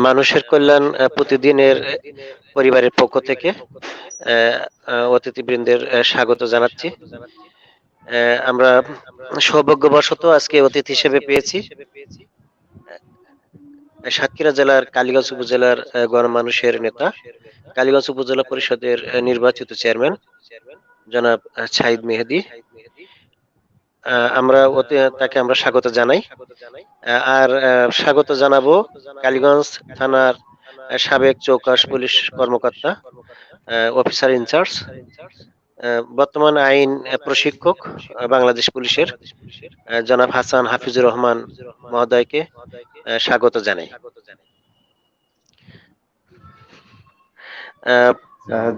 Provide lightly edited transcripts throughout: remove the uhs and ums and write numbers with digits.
মানুষের কল্যাণ প্রতিদিনের পরিবারের পক্ষ থেকে অতিথিবৃন্দের স্বাগত জানাচ্ছি। আমরা সৌভাগ্যবশত আজকে অতিথি হিসেবে পেয়েছি সাতক্ষীরা জেলার কালীগঞ্জ উপজেলার গণমানুষের নেতা, কালীগঞ্জ উপজেলা পরিষদের নির্বাচিত চেয়ারম্যান জনাব ছাহিদ মেহেদী। তাকে আমরা স্বাগত জানাই। আর স্বাগত জানাবো কালীগঞ্জ থানার সাবেক চৌকাশ পুলিশ কর্মকর্তা, অফিসার ইনচার্জ, বর্তমান আইন প্রশিক্ষক বাংলাদেশ পুলিশের জনাব হাসান হাফিজুর রহমান মহোদয়কে স্বাগত জানাই।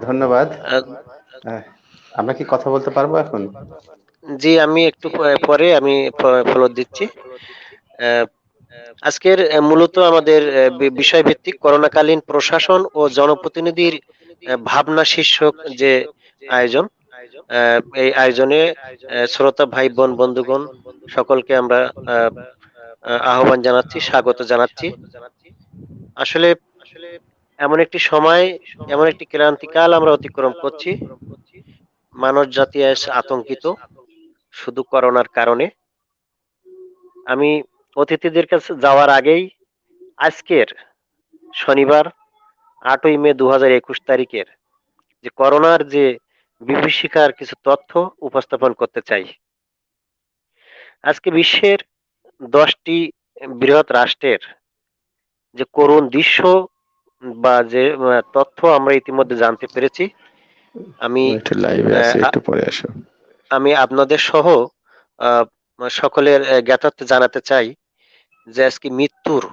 ধন্যবাদ। আমরা কি কথা বলতে পারবো এখন? জি, আমি একটু পরে আমি ফলোর দিচ্ছি। আজকের মূলত আমাদের বিষয়ভিত্তিক করোনাকালীন প্রশাসন ও জনপ্রতিনিধির ভাবনা শীর্ষক যে আয়োজন, এই আয়োজনে শ্রোতা ভাই বোন বন্ধুগণ সকলকে আমরা আহ্বান জানাচ্ছি, স্বাগত জানাচ্ছি। আসলে এমন একটি সময়, এমন একটি ক্রান্তিকাল আমরা অতিক্রম করছি। মানব জাতি আতঙ্কিত শুধু করোনার কারণে। আমি অতিথিদের কাছে যাওয়ার আগেই আজকের শনিবার 8ই মে 2021 তারিখের যে করোনার যে বিভীষিকার কিছু তথ্য উপস্থাপন করতে চাই। আজকে বিশ্বের 10টি বৃহৎ রাষ্ট্রের যে করুণ দৃশ্য বা যে তথ্য আমরা ইতিমধ্যে জানতে পেরেছি, আমি আপনাদের সহ সকলের জ্ঞাতার্থে জানাতে চাই যে আজকে মৃত্যুর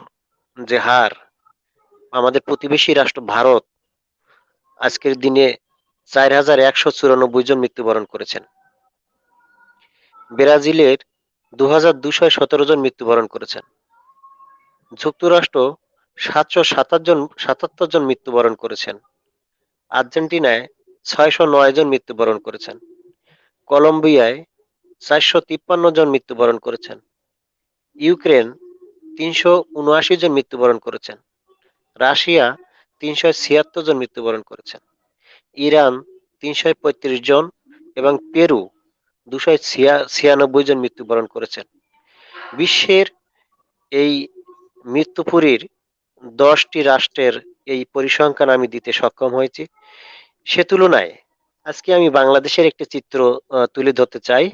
যে হার, আমাদের প্রতিবেশী রাষ্ট্র ভারত আজকের দিনে 4194 জন মৃত্যুবরণ করেছেন। ব্রাজিলের 2217 জন মৃত্যুবরণ করেছেন। যুক্তরাষ্ট্র 777 জন মৃত্যুবরণ করেছেন। আর্জেন্টিনায় 609 জন মৃত্যুবরণ করেছেন। কলম্বিয়ায় 453 জন মৃত্যুবরণ করেছেন। ইউক্রেন 379 জন মৃত্যুবরণ করেছেন। রাশিয়া 376 জন মৃত্যুবরণ করেছেন। ইরান 335 জন এবং পেরু 296 জন মৃত্যুবরণ করেছেন। বিশ্বের এই মৃত্যুপুরীর 10টি রাষ্ট্রের এই পরিসংখ্যান আমি দিতে সক্ষম হয়েছি। সে তুলনায় আজকে আমি বাংলাদেশের একটি চিত্র তুলে ধরতে চাই।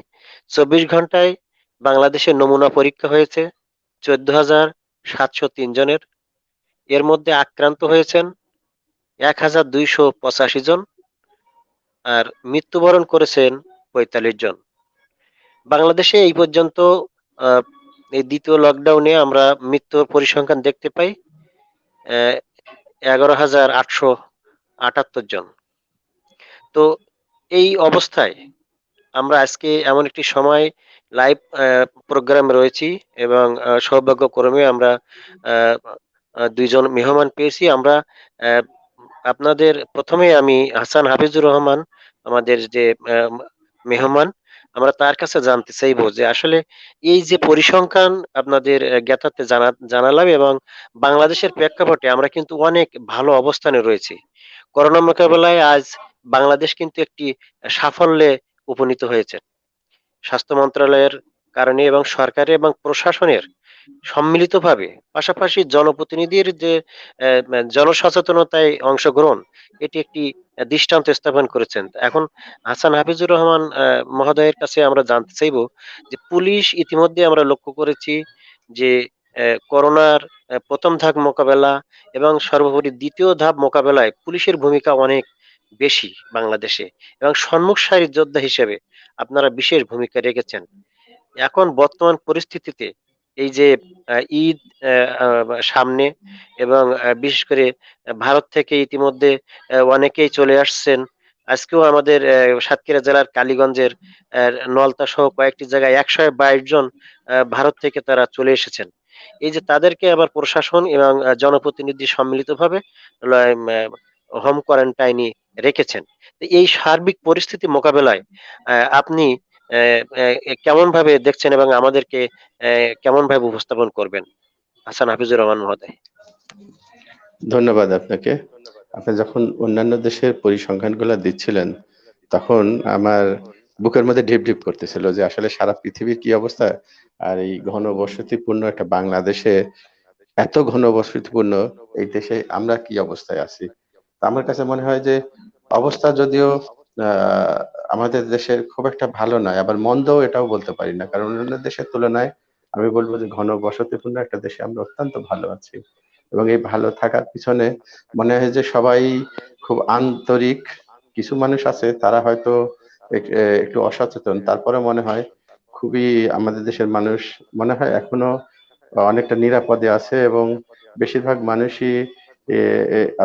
24 ঘন্টায় বাংলাদেশের নমুনা পরীক্ষা হয়েছে 14,703 জনের। এর মধ্যে আক্রান্ত হয়েছেন 1,285 জন আর মৃত্যুবরণ করেছেন 45 জন। বাংলাদেশে এই পর্যন্ত এই দ্বিতীয় লকডাউনে আমরা মৃত্যুর পরিসংখ্যান দেখতে পাই 11,878 জন। তো এই অবস্থায় আমরা আজকে এমন একটি সময় লাইভ প্রোগ্রামে রয়েছি এবং সৌভাগ্যক্রমে আমরা দুইজন মেহমান পেয়েছি। আমরা আপনাদের প্রথমে আমি হাসান হাফিজুর রহমান, আমাদের যে মেহমান, আমরা তার কাছে জানতে চাইবো যে আসলে এই যে পরিসংখ্যান আপনাদের জ্ঞাতার্থে জানালাম এবং বাংলাদেশের প্রেক্ষাপটে আমরা কিন্তু অনেক ভালো অবস্থানে রয়েছি। করোনা মোকাবেলায় আজ বাংলাদেশ কিন্তু একটি সাফল্যে উপনীত হয়েছে। স্বাস্থ্য মন্ত্রণালয়ের কারণে এবং সরকারের এবং প্রশাসনের সম্মিলিতভাবে, পাশাপাশি জনপ্রতিনিধির যে জনসচেতনতায় অংশগ্রহণ, এটি একটি দৃষ্টান্ত স্থাপন করেছেন। এখন হাসান হাফিজুর রহমান মহোদয়ের কাছে আমরা জানতে চাইব যে পুলিশ ইতিমধ্যে আমরা লক্ষ্য করেছি যে করোনার প্রথম ধাপ মোকাবেলা এবং সর্বোপরি দ্বিতীয় ধাপ মোকাবেলায় পুলিশের ভূমিকা অনেক বেশি বাংলাদেশে এবং সম্মুখ সারির যোদ্ধা হিসেবে আপনারা বিশেষ ভূমিকা রেখেছেন। এখন বর্তমান পরিস্থিতিতে এই যে ঈদ সামনে এবং বিশেষ করে ভারত থেকে ইতিমধ্যে অনেকেই চলে আসছেন। আজকেও আমাদের সাতক্ষীরা জেলার কালীগঞ্জের নলতা সহ কয়েকটি জায়গায় 122 জন ভারত থেকে তারা চলে এসেছেন। এই যে তাদেরকে আবার প্রশাসন এবং জনপ্রতিনিধি সম্মিলিতভাবে হোম কোয়ারেন্টাইনে রেখেছেন। এই সার্বিক পরিস্থিতি মোকাবেলায় আপনি কেমন ভাবে দেখছেন এবং আমাদেরকে কেমন ভাবে উপস্থাপন করবেন হাসান হাফিজুর রহমান মহোদয়? ধন্যবাদ আপনাকে। আপনি যখন অন্যান্য দেশের পরিসংখ্যানগুলো দিচ্ছিলেন, তখন আমার বুকের মধ্যে ঢিপ ঢিপ করতেছিল যে আসলে সারা পৃথিবীর কি অবস্থা, আর এই ঘনবসতিপূর্ণ একটা বাংলাদেশে, এত ঘনবসতিপূর্ণ এই দেশে আমরা কি অবস্থায় আছি। তো আমার কাছে মনে হয় যে অবস্থা যদিও আহ আমাদের দেশের খুব একটা ভালো নয়, আবার মন্দও এটাও বলতে পারি না, কারণ অন্যান্য দেশের তুলনায় আমি বলবো যে ঘনবসতিপূর্ণ একটা দেশে আমরা অত্যন্ত ভালো আছি। এবং এই ভালো থাকার পিছনে মনে হয় যে সবাই খুব আন্তরিক। কিছু মানুষ আছে তারা হয়তো একটু অসচেতন, তারপরে মনে হয় খুবই আমাদের দেশের মানুষ মনে হয় এখনো অনেকটা নিরাপদে আছে, এবং বেশিরভাগ মানুষই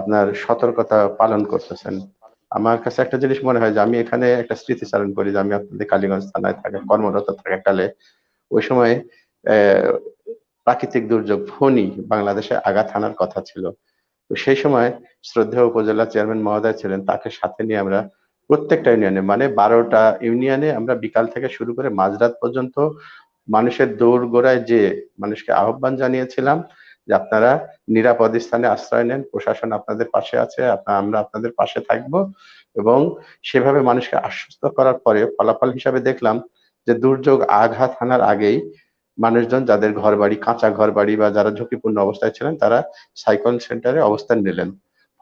আপনার সতর্কতা পালন করতেছেন। আমার কাছে একটা জিনিস মনে হয় যে আমি এখানে একটা স্মৃতিচারণ করি, যে আমি আপনাদের কালীগঞ্জ থানায় থাকা কর্মরত থাকাকালে ওই সময় আহ প্রাকৃতিক দুর্যোগ ফণী বাংলাদেশে আঘাত হানার কথা ছিল। তো সেই সময় শ্রদ্ধেয় উপজেলা চেয়ারম্যান মহোদয় ছিলেন, তাকে সাথে নিয়ে আমরা প্রত্যেকটা ইউনিয়নে মানে 12টা ইউনিয়নে আমরা বিকাল থেকে শুরু করে মাঝরাত পর্যন্ত মানুষের দৌড়গোড়ায় যে মানুষকে আহ্বান জানিয়েছিলাম যে আপনারা নিরাপদ স্থানে আশ্রয় নেন, প্রশাসন আপনাদের পাশে আছে, আমরা আপনাদের পাশে থাকব। এবং সেভাবে মানুষকে আশ্বস্ত করার পরে ফলাফল হিসাবে দেখলাম যে দুর্যোগ আঘাত হানার আগেই মানুষজন যাদের ঘর বাড়ি, কাঁচা ঘর বাড়ি বা যারা ঝুঁকিপূর্ণ অবস্থায় ছিলেন, তারা সাইক্লোন সেন্টারে অবস্থান নিলেন।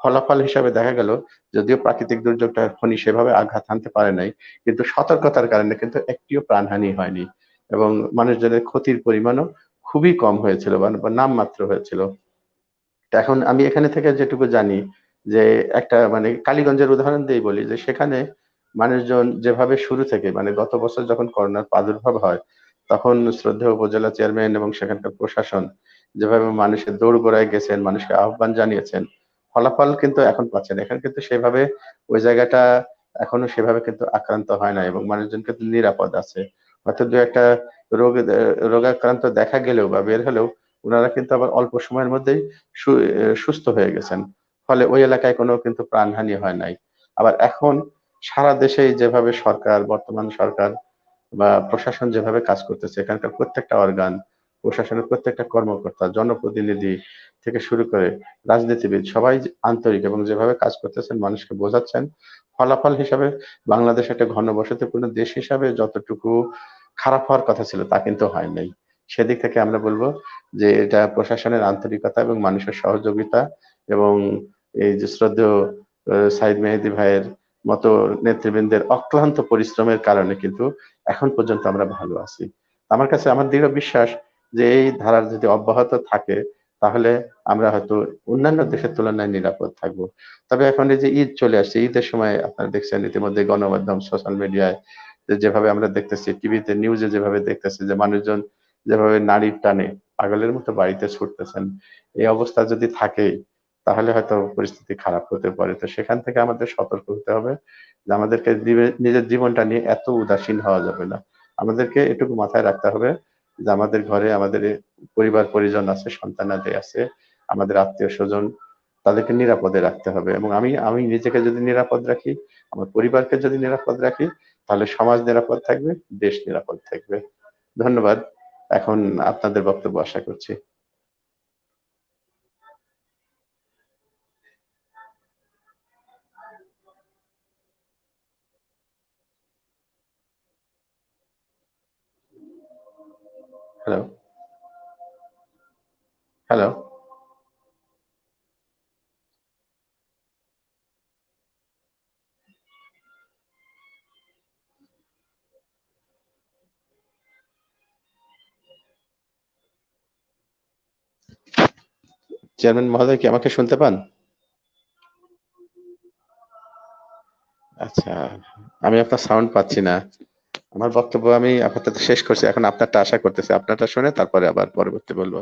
ফলাফল হিসাবে দেখা গেল যদিও প্রাকৃতিক দুর্যোগটা ফণী সেভাবে আঘাত হানতে পারে নাই, কিন্তু সতর্কতার কারণে কিন্তু একটিও প্রাণহানি হয়নি, এবং মানুষজনের ক্ষতির পরিমাণও খুবই কম হয়েছিল বা নামমাত্র হয়েছিল। তা এখন আমি এখানে থেকে যেটুকু জানি যে একটা মানে কালীগঞ্জের উদাহরণ দিয়ে বলি যে সেখানে মানুষজন যেভাবে শুরু থেকে মানে গত বছর যখন করোনার প্রাদুর্ভাব হয়, তখন শ্রদ্ধেয় উপজেলা চেয়ারম্যান এবং সেখানকার প্রশাসন যেভাবে মানুষের দৌড়গোড়ায় গেছেন, মানুষকে আহ্বান জানিয়েছেন, ফলাফল কিন্তু এখন পাচ্ছেন। এখানে কিন্তু সেভাবে ওই জায়গাটা এখনো সেভাবে কিন্তু আক্রান্ত হয় না, এবং মানুষজন কিন্তু নিরাপদ আছে। হয়তো দু একটা রোগাক্রান্ত দেখা গেলেও বা বের হলেও ওনারা কিন্তু আবার অল্প সময়ের মধ্যেই সুস্থ হয়ে গেছেন। ফলে ওই এলাকায় কোনো কিন্তু প্রাণহানি হয় নাই। আবার এখন সারা দেশে যেভাবে সরকার, বর্তমান সরকার বা প্রশাসন যেভাবে কাজ করতেছে, এখানকার প্রত্যেকটা অর্গান, প্রশাসনের প্রত্যেকটা কর্মকর্তা, জনপ্রতিনিধি থেকে শুরু করে রাজনীতিবিদ সবাই যে আন্তরিক এবং যেভাবে কাজ করতেছেন, মানুষকে বোঝাচ্ছেন, ফলাফল হিসাবে বাংলাদেশ একটা ঘনবসতিপূর্ণ দেশ হিসাবে যতটুকু খারাপ হওয়ার কথা ছিল তা কিন্তু হয় নাই। সেদিক থেকে আমরা বলবো যে এটা প্রশাসনের আন্তরিকতা এবং মানুষের সহযোগিতা, এবং এই যে শ্রদ্ধেয় সাইদ মেহেদী ভাইয়ের মতো নেতৃবৃন্দের অক্লান্ত পরিশ্রমের কারণে কিন্তু এখন পর্যন্ত আমরা ভালো আছি। আমার কাছে আমার দৃঢ় বিশ্বাস যে এই ধারা যদি অব্যাহত থাকে, তাহলে আমরা হয়তো অন্যান্য দেশের তুলনায় নিরাপদ থাকবো। তবে এখন এই যে ঈদ চলে আসছে, ঈদের সময় আপনারা দেখছেন ইতিমধ্যে গণমাধ্যম, সোশ্যাল মিডিয়ায় যেভাবে আমরা দেখতেছি, টিভিতে নিউজে যেভাবে দেখতেছি যে মানুষজন যেভাবে নারীর টানে পাগলের মতো বাড়িতে ছুটতেছেন, এই অবস্থা যদি থাকে তাহলে হয়তো পরিস্থিতি খারাপ হতে পারে। তো সেখান থেকে আমাদের সতর্ক হতে হবে যে আমাদেরকে নিজের জীবনটা নিয়ে এত উদাসীন হওয়া যাবে না। আমাদেরকে এটুকু মাথায় রাখতে হবে যে আমাদের ঘরে আমাদের পরিবার পরিজন আছে, সন্তানাদি আছে, আমাদের আত্মীয় স্বজন, তাদেরকে নিরাপদে রাখতে হবে। এবং আমি আমি নিজেকে যদি নিরাপদ রাখি, আমার পরিবারকে যদি নিরাপদ রাখি, তাহলে সমাজ নিরাপদ থাকবে, দেশ নিরাপদ থাকবে। ধন্যবাদ। এখন আপনাদের বক্তব্য আশা করছি। Hello, hello. চেয়ারম্যান মহোদয় কি আমাকে শুনতে পান? আচ্ছা, আমি আপনার সাউন্ড পাচ্ছি না। আমার বক্তব্য আমি আপাতত শেষ করছি, এখন আপনারটা আশা করতেছি, আপনারটা শুনে তারপরে আবার পরবর্তী বলবো।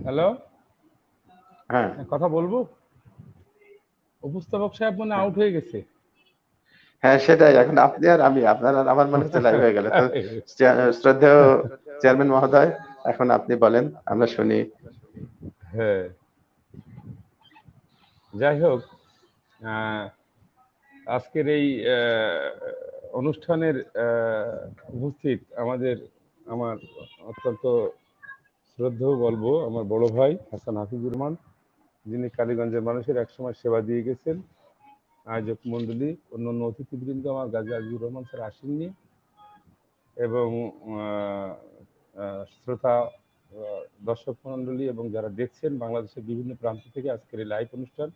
হ্যালো, হ্যাঁ, কথা বলবো? উপস্থাপক সাহেব মনে হ্যাঁ, আউট হয়ে গেছে। হ্যাঁ, সেটাই। এখন আপনি আর আমি, আপনার আর আমার মনে হচ্ছে লাইভ হয়ে গেল। তো শ্রদ্ধেয় চেয়ারম্যান মহোদয়, এখন আপনি বলেন, আমরা শুনি। হ্যাঁ, যাই হোক, আহ, আজকের এই অনুষ্ঠানের উপস্থিত আমার অত্যন্ত শ্রদ্ধেয় বলবো আমার বড় ভাই হাসান হাফিজুর রহমান, যিনি কালীগঞ্জের মানুষের একসময় সেবা দিয়ে গেছেন। আয়োজক মণ্ডলী, অন্যান্য অতিথিবৃন্দ, আমার গাজী আজিজুর রহমান স্যার আসেননি, এবং আহ, শ্রোতা দর্শক মণ্ডলী এবং যারা দেখছেন বাংলাদেশের বিভিন্ন প্রান্ত থেকে আজকের এই লাইভ অনুষ্ঠান,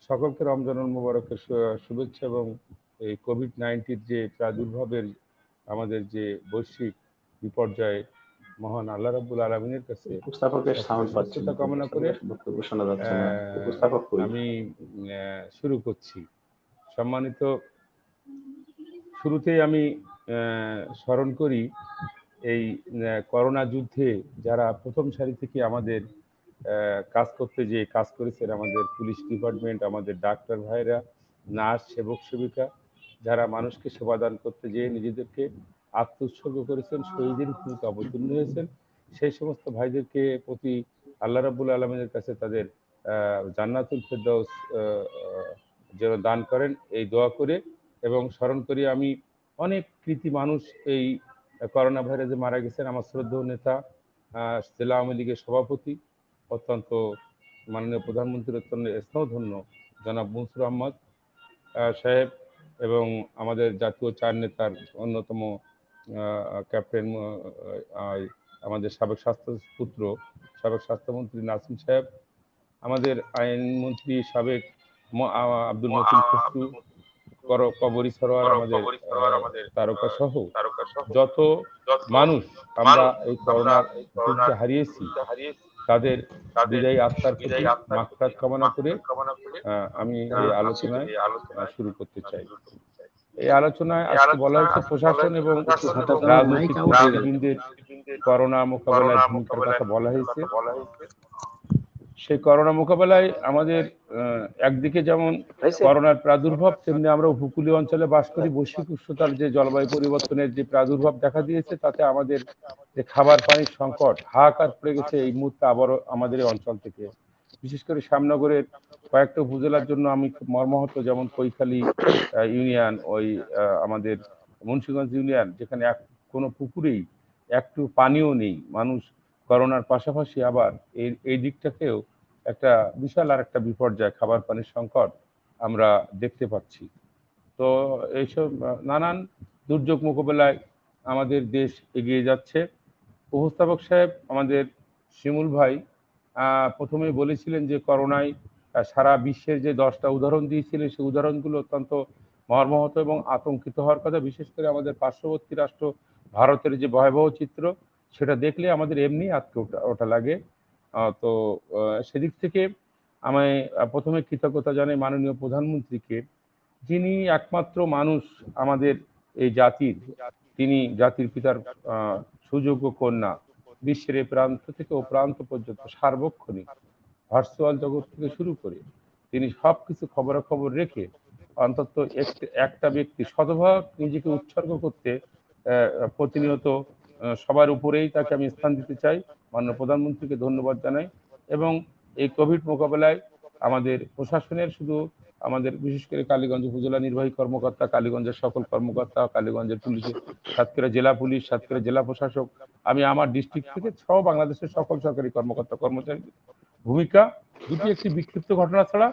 সকলকে রমজানুল মুবারকের শুভেচ্ছা এবং এই কোভিড-19 যে প্রাদুর্ভাবের আমাদের যে বৈশ্বিক বিপর্যয়ে মহান আল্লাহ রাব্বুল আলামিনের কাছে উপস্থাপকের সাউন্ড সবচেয়ে পাচ্ছি না, সুস্থতা কামনা করে উপস্থাপকের বক্তব্য শোনা যাচ্ছে না। আহ, উপস্থাপক কই? আমি শুরু করছি। সম্মানিত, শুরুতেই আমি স্মরণ করি এই করোনা যুদ্ধে যারা প্রথম সারি থেকে আমাদের কাজ করতে যে কাজ করেছেন, আমাদের পুলিশ ডিপার্টমেন্ট, আমাদের ডাক্তার ভাইরা, নার্স, সেবক সেবিকা, যারা মানুষকে সেবাদান করতে যেয়ে নিজেদেরকে আত্মোৎসর্গ করেছেন, শহীদের ভূমিকা অবতীর্ণ হয়েছেন, সেই সমস্ত ভাইদেরকে প্রতি আল্লাহ রাব্বুল আলমিনের কাছে তাদের জান্নাতুল ফেরদাউস যেন দান করেন এই দোয়া করে, এবং স্মরণ করি আমি অনেক কৃতি মানুষ এই করোনা ভাইরাসে মারা গেছেন। আমার শ্রদ্ধেয় নেতা, জেলা আওয়ামী লীগের সভাপতি, অত্যন্ত মাননীয় প্রধানমন্ত্রীর অত্যন্ত স্নেহধন্য জনাব মনসুর আহমদ সাহেব, এবং আমাদের জাতীয় চার নেতার অন্যতম ক্যাপ্টেন, আমাদের সাবেক স্বাস্থ্যপুত্র, সাবেক স্বাস্থ্যমন্ত্রী নাসিম সাহেব, আমাদের আইনমন্ত্রী সাবেক আব্দুল মতিন খসরু, কবরী সরোয়ার, আমাদের তারকা সহ যত মানুষ আমরা এই করোনার যুদ্ধে হারিয়েছি, তাদের বিদায়ী আত্মার প্রতি মাগফিরাত কামনা করে আমি এই আলোচনায় শুরু করতে চাই। এই আলোচনায় আজকে বলা হচ্ছে প্রশাসন এবং একটু হঠাৎ আমার মাইক রাজনৈতিক আউট হয়ে গেল। নেতৃবৃন্দের করোনা মোকাবেলায় ভূমিকার কথা বলা হয়েছে। সেই করোনা মোকাবেলায় আমাদের একদিকে যেমন হয়েছে? করোনার প্রাদুর্ভাব, তেমনি আমরা উপকূলীয় অঞ্চলে বাস করি, বৈশ্বিক উষ্ণতার যে জলবায়ু পরিবর্তনের যে প্রাদুর্ভাব দেখা দিয়েছে, তাতে আমাদের যে খাবার পানির সংকট হাহাকার পড়ে গেছে এই মুহূর্তে আবারও আমাদের এই অঞ্চল থেকে। বিশেষ করে শ্যামনগরের কয়েকটা উপজেলার জন্য আমি খুব মর্মাহত, যেমন কৈখালী ইউনিয়ন, ওই আমাদের মুন্সিগঞ্জ ইউনিয়ন, যেখানে কোনো পুকুরেই একটু পানিও নেই। মানুষ করোনার পাশাপাশি আবার এই দিকটাকেও একটা বিশাল আর একটা বিপর্যয়, খাবার পানির সংকট আমরা দেখতে পাচ্ছি। তো এইসব নানান দুর্যোগ মোকাবেলায় আমাদের দেশ এগিয়ে যাচ্ছে। উপস্থাপক সাহেব, আমাদের শিমুল ভাই প্রথমেই বলেছিলেন যে করোনায় সারা বিশ্বের যে 10টা উদাহরণ দিয়েছিলেন, সেই উদাহরণগুলো অত্যন্ত মর্মাহত এবং আতঙ্কিত হওয়ার কথা। বিশেষ করে আমাদের পার্শ্ববর্তী রাষ্ট্র ভারতের যে ভয়াবহ চিত্র, সেটা দেখলে আমাদের এমনি আটকে ওঠা লাগে। তো সেদিক থেকে আমি প্রথমে কৃতজ্ঞতা জানাই মাননীয় প্রধানমন্ত্রীকে, যিনি একমাত্র মানুষ আমাদের এই জাতির, তিনি জাতির পিতার সুযোগ্য কন্যা, বিশ্বের এই প্রান্ত থেকে ও প্রান্ত পর্যন্ত সার্বক্ষণিক ভার্চুয়াল জগৎ থেকে শুরু করে তিনি সবকিছু খবরাখবর রেখে অন্তত একটা ব্যক্তি শতভাগ নিজেকে উৎসর্গ করতে প্রতিনিয়ত সবার উপরেই তাকে আমি স্থান দিতে চাই। মাননীয় প্রধানমন্ত্রীকে ধন্যবাদ জানাই। এবং এই কোভিড মোকাবেলায় আমাদের প্রশাসনের, শুধু আমাদের বিশেষ করে কালীগঞ্জ উপজেলা নির্বাহী কর্মকর্তা, কালীগঞ্জের সকল কর্মকর্তা, কালীগঞ্জের পুলিশের, সাতক্ষীরা জেলা পুলিশ, সাতক্ষীরা জেলা প্রশাসক, আমি আমার ডিস্ট্রিক্ট থেকে সহ বাংলাদেশের সকল সরকারি কর্মকর্তা কর্মচারী ভূমিকা দুটি একটি বিক্ষিপ্ত ঘটনা ছাড়া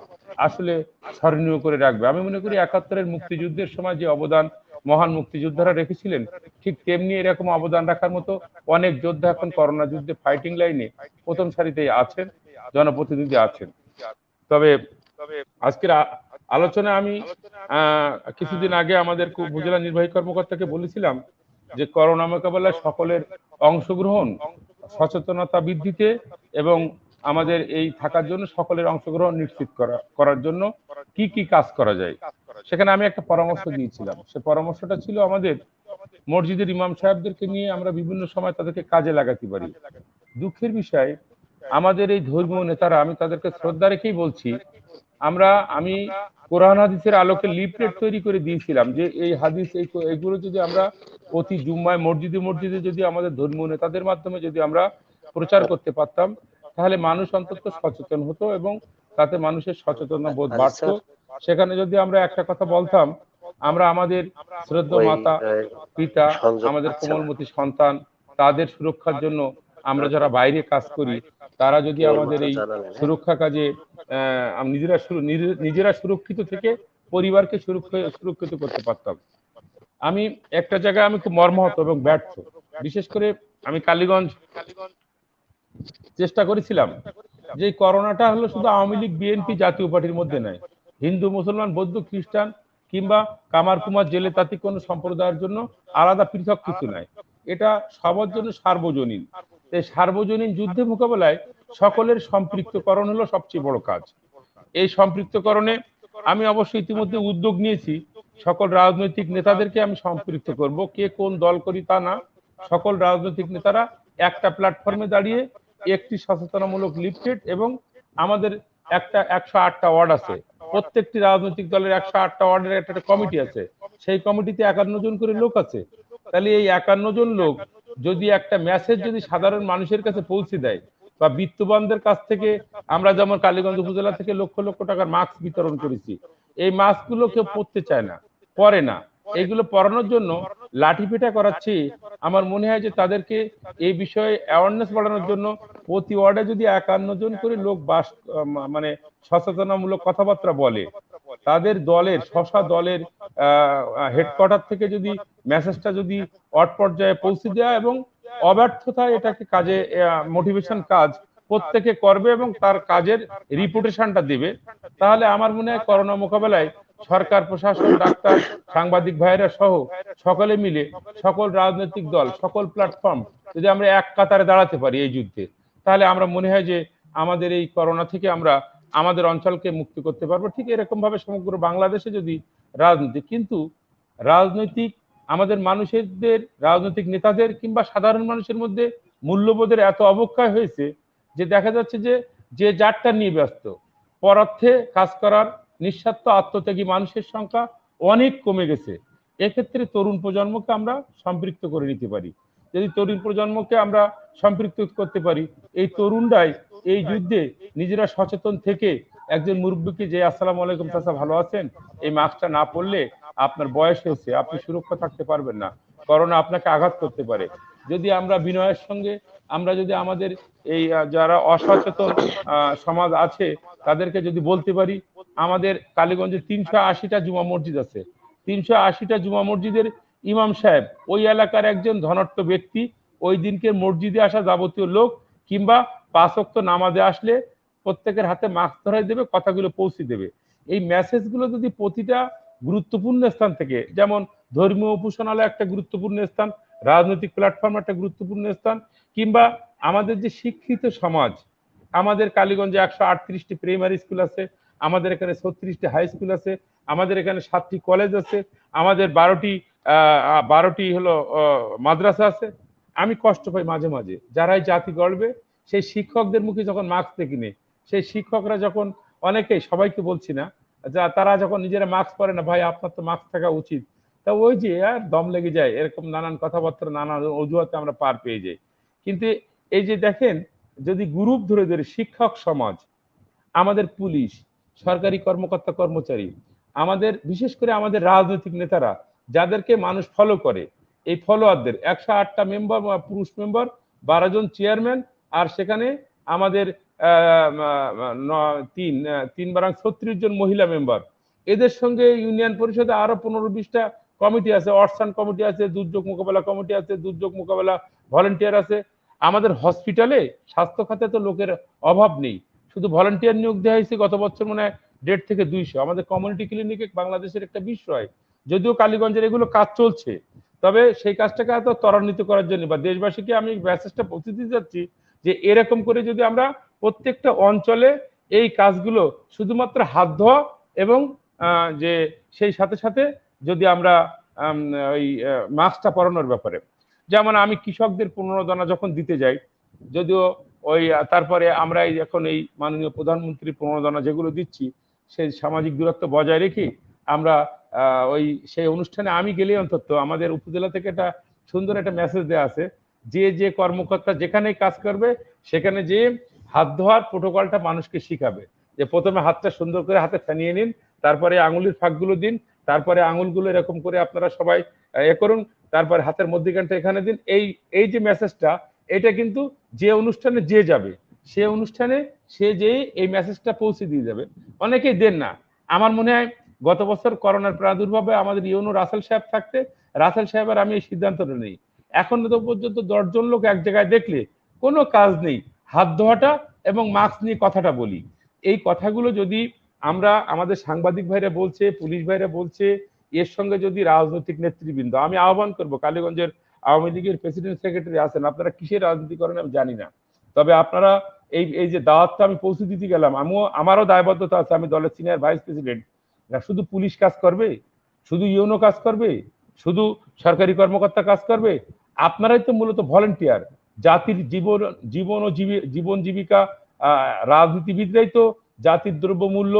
আসলে স্মরণীয় করে রাখবে। আমি মনে করি 71-এর মুক্তিযুদ্ধের সময় যে অবদান মহান মুক্তিযোদ্ধারা রেখেছিলেন, ঠিক তেমনি এরকম অবদান রাখার মতো অনেক যোদ্ধা এখন করোনা যুদ্ধে ফাইটিং লাইনে প্রথম সারিতেই আছেন, জনপ্রতিনিধি আছেন। তবে আজকের আলোচনায় আমি কিছুদিন আগে আমাদের উপজেলা নির্বাহী কর্মকর্তাকে বলেছিলাম যে করোনা মোকাবেলায় সকলের অংশগ্রহণ, সচেতনতা বৃদ্ধিতে এবং আমাদের এই থাকার জন্য সকলের অংশগ্রহণ নিশ্চিত করার জন্য কি কি কাজ করা যায়। সেখানে আমি একটা পরামর্শ দিয়েছিলাম। সে পরামর্শটা ছিল আমাদের মসজিদের ইমাম সাহেবদেরকে নিয়ে আমরা বিভিন্ন সময় তাদেরকে কাজে লাগাতে পারি। দুঃখের বিষয়, আমাদের এই ধর্মীয় নেতারা, আমি তাদেরকে শ্রদ্ধা রেখেই বলছি, আমি কোরআন হাদিসের আলোকে লিফলেট তৈরি করে দিয়েছিলাম যে এই হাদিস এইগুলো যদি আমরা প্রতি জুম্মায় মসজিদে মসজিদে যদি আমাদের ধর্মীয় নেতাদের মাধ্যমে যদি আমরা প্রচার করতে পারতাম, তাহলে মানুষ অন্তত সচেতন হতো এবং তাতে মানুষের সচেতনতা বোধ আচ্ছা বাড়তো। স্যার, সেখানে যদি আমরা একটা কথা বলতাম, আমরা আমাদের শ্রদ্ধেয় ওই মাতা পিতা, সংযোগ আমাদের পাচ্ছে না। কোমলমতি সন্তান, তাদের সুরক্ষার জন্য আমরা যারা বাইরে কাজ করি, তারা যদি আপনি আমাদের এইমাত্র এই জানালেন, হ্যাঁ? সুরক্ষা কাজে নিজেরা সুরক্ষিত থেকে পরিবারকে সুরক্ষিত করতে পারতাম। আমি একটা জায়গায় আমি খুব মর্মাহত এবং ব্যর্থ। বিশেষ করে আমি কালীগঞ্জ চেষ্টা করেছিলাম যে এই করোনাটা হলো শুধু আওয়ামী লীগ বিএনপি জাতীয় পার্টির মধ্যে নয়, হিন্দু মুসলমান বৌদ্ধ খ্রিস্টান কিংবা কামার কুমার জেলে তাঁতি কোনো সম্প্রদায়ের জন্য আলাদা পৃথক কিছু নয়, এটা সবার জন্য সার্বজনীন। এই সার্বজনীন যুদ্ধে মোকাবেলায় সকলের সম্পৃক্তকরণ হলো সবচেয়ে বড় কাজ। এই সম্পৃক্তকরণে আমি অবশ্যই ইতিমধ্যে উদ্যোগ নিয়েছি, সকল রাজনৈতিক নেতাদেরকে আমি সম্পৃক্ত করব। কে কোন দল করি তা না, সকল রাজনৈতিক নেতারা একটা প্ল্যাটফর্মে দাঁড়িয়ে একটি সচেতনামূলক লিফলেট এবং আমাদের একটা 108টা ওয়ার্ড আছে, প্রত্যেকটি রাজনৈতিক দলের 108টা ওয়ার্ডের একটা কমিটি আছে, সেই কমিটিতে 51 জন করে লোক আছে। তাহলে এই 51 জন লোক যদি একটা মেসেজ যদি সাধারণ মানুষের কাছে পৌঁছে দেয়, বা বিত্তবানদের কাছ থেকে আমরা যেমন কালীগঞ্জ উপজেলা থেকে লক্ষ লক্ষ টাকার মাস্ক বিতরণ করেছি, এই মাস্কগুলো কেউ পরতে চায় না, পরে না, এইগুলো পরানোর জন্য লাঠিপেটা করাচ্ছি। আমার মনে হয় যে তাদেরকে এই বিষয়ে অ্যাওয়ারনেস বাড়ানোর জন্য প্রতি ওয়ার্ডে যদি 51 জন করে লোক মানে সচেতনামূলক কথাবার্তা বলে, তাদের দলের দলের হেডকোয়ার্টার থেকে যদি মেসেজটা যদি ওয়ার্ড পর্যায়ে পৌঁছে দেওয়া এবং অব্যর্থতায় এটাকে কাজে মোটিভেশন কাজ প্রত্যেকে করবে এবং তার কাজের রিপুটেশনটা দেবে, তাহলে আমার মনে হয় করোনা মোকাবেলায় সরকার প্রশাসন ডাক্তার সাংবাদিক ভাইয়েরা সহ সকলে মিলে সকল রাজনৈতিক দল সকল প্ল্যাটফর্ম যদি আমরা এক কাতারে দাঁড়াতে পারি এই যুদ্ধে, তাহলে আমরা মনে হয় যে আমাদের এই করোনা থেকে আমরা আমাদের অঞ্চলকে মুক্তি করতে পারবো। ঠিক এরকম ভাবে সমগ্র বাংলাদেশে যদি রাজনীতি, কিন্তু রাজনৈতিক আমাদের মানুষদের রাজনৈতিক নেতাদের কিংবা সাধারণ মানুষের মধ্যে মূল্যবোধের এত অবক্ষয় হয়েছে যে দেখা যাচ্ছে যে যে যারটা নিয়ে ব্যস্ত, পরার্থে কাজ করার নিঃস্বার্থ আত্মত্যাগী মানুষের সংখ্যা অনেক কমে গেছে। এক্ষেত্রে তরুণ প্রজন্মকে আমরা সম্পৃক্ত করে নিতে পারি। যদি তরুণ প্রজন্মকে আমরা সম্পৃক্ত করতে পারি, এই তরুণরাই এই যুদ্ধে নিজেরা সচেতন থেকে একজন মুরব্বীকে যে আসসালামু আলাইকুম চাচা ভালো আছেন, এই মাস্কটা না পরলে আপনার বয়স হয়েছে, আপনি সুরক্ষা থাকতে পারবেন না, করোনা আপনাকে আঘাত করতে পারে। যদি আমরা বিনয়ের সঙ্গে আমরা যদি আমাদের এই যারা অসচেতন সমাজ আছে তাদেরকে যদি বলতে পারি, আমাদের কালীগঞ্জে 380টা জুমা মসজিদ আছে, 380টা জুমা মসজিদের ইমাম সাহেব ওই এলাকার একজন ধনাঢ্য ব্যক্তি, ওই দিনকে মসজিদে আসা যাবতীয় লোক কিংবা 5 ওয়াক্ত নামাজে আসলে প্রত্যেকের হাতে মাস্ক ধরাই দেবে, কথাগুলো পৌঁছে দেবে। এই মেসেজগুলো যদি প্রতিটা গুরুত্বপূর্ণ স্থান থেকে, যেমন ধর্মীয় উপাসনালয় একটা গুরুত্বপূর্ণ স্থান, রাজনৈতিক প্ল্যাটফর্ম একটা গুরুত্বপূর্ণ স্থান, কিংবা আমাদের যে শিক্ষিত সমাজ, আমাদের কালীগঞ্জে 138টি প্রাইমারি স্কুল আছে, আমাদের এখানে 36টি হাই স্কুল আছে, আমাদের এখানে 7টি কলেজ আছে, আমাদের 12টি হলো মাদ্রাসা আছে। আমি কষ্ট পাই মাঝে মাঝে, যারাই জাতি গড়বে সেই শিক্ষকদের মুখে যখন মাস্ক দেখি নেই, সেই শিক্ষকরা যখন অনেকেই, সবাইকে বলছি না, যা তারা যখন নিজেরা মাস্ক পরে না, ভাই আপনার তো মাস্ক থাকা উচিত, তা ওই যে দম লেগে যায়, এরকম নানান কথাবার্তা নানান অজুহাতে আমরা পার পেয়ে যাই। কিন্তু এই যে দেখেন, যদি গ্রুপ ধরে ধরে শিক্ষক সমাজ, আমাদের পুলিশ, সরকারি কর্মকর্তা কর্মচারী, আমাদের বিশেষ করে আমাদের রাজনৈতিক নেতারা যাদেরকে মানুষ ফলো করে, এই ফলোয়ারদের 108টা মেম্বার, পুরুষ মেম্বার, 12 জন চেয়ারম্যান, আর সেখানে আমাদের তিন বারাং 36 জন মহিলা মেম্বার, এদের সঙ্গে ইউনিয়ন পরিষদে আরো 15-20টা কমিটি আছে, অর্সান কমিটি আছে, দুর্যোগ মোকাবেলা কমিটি আছে, দুর্যোগ মোকাবেলা ভলেন্টিয়ার আছে। আমাদের হসপিটালে স্বাস্থ্য খাতে তো লোকের অভাব নেই, শুধু ভলান্টিয়ার নিয়োগ দেওয়া হয়েছে গত বছর মনে হয় 150 থেকে 200। আমাদের কমিউনিটি ক্লিনিকে বাংলাদেশের একটা বিষয়, যদিও কালীগঞ্জের এগুলো কাজ চলছে, তবে সেই কাজটাকে এত ত্বরান্বিত করার জন্য বা দেশবাসীকে আমি মেসেজটা পৌঁছে দিতে যাচ্ছি যে এরকম করে যদি আমরা প্রত্যেকটা অঞ্চলে এই কাজগুলো শুধুমাত্র হাত ধোয়া এবং যে সেই সাথে সাথে যদি আমরা ওই মাস্কটা পরানোর ব্যাপারে, যেমন আমি কৃষকদের প্রণোদনা যখন দিতে যাই, যদিও ওই তারপরে আমরা এখন এই মাননীয় প্রধানমন্ত্রী প্রণোদনা যেগুলো দিচ্ছি, সেই সামাজিক দূরত্ব বজায় রেখে আমরা ওই সেই অনুষ্ঠানে আমি গেলে অন্তত আমাদের উপজেলা থেকে একটা সুন্দর একটা মেসেজ দেওয়া আছে, যে যে কর্মকর্তা যেখানেই কাজ করবে সেখানে যে হাত ধোয়ার প্রোটোকলটা মানুষকে শিখাবে, যে প্রথমে হাতটা সুন্দর করে হাতে ছানিয়ে নিন, তারপরে আঙুলের ফাঁকগুলো দিন, তারপরে আঙুলগুলো এরকম করে আপনারা সবাই এ করুন, তারপরে হাতের মধ্যিখানটা এখানে দিন। এই এই যে মেসেজটা, এটা কিন্তু যে অনুষ্ঠানে যে যাবে সে অনুষ্ঠানে সে যেই এই মেসেজটা পৌঁছে দিয়ে যাবে। অনেকেই দেন না। আমার মনে হয় গত বছর করোনার প্রাদুর্ভাবে আমাদের ইউনো রাসেল সাহেব থাকতে রাসেল সাহেবের আমি এই সিদ্ধান্তটা নেই। এখনো তো পর্যন্ত 10 জন লোক এক জায়গায় দেখলে কোনো কাজ নেই, হাত ধোয়াটা এবং মাস্ক নিয়ে কথাটা বলি। এই কথাগুলো যদি আমরা, আমাদের সাংবাদিক ভাইরা বলছে, পুলিশ ভাইরা বলছে, এর সঙ্গে যদি রাজনৈতিক নেতৃবৃন্দ, আমি আহ্বান করব, কালীগঞ্জের আওয়ামী লীগের প্রেসিডেন্ট সেক্রেটারি আছেন, আপনারা কিসের রাজনীতি করেন আমি জানি না, তবে আপনারা এই এই যে দাওয়াতটা আমি পৌঁছে দিতে গেলাম, আমারও দায়বদ্ধতা আছে, আমি দলের সিনিয়র ভাইস প্রেসিডেন্ট। শুধু পুলিশ কাজ করবে, শুধু ইউনো কাজ করবে, শুধু সরকারি কর্মকর্তা কাজ করবে? আপনারাই তো মূলত ভলেন্টিয়ার। জাতির জীবন জীবিকা, রাজনীতিবিদরাই তো জাতির দ্রব্যমূল্য,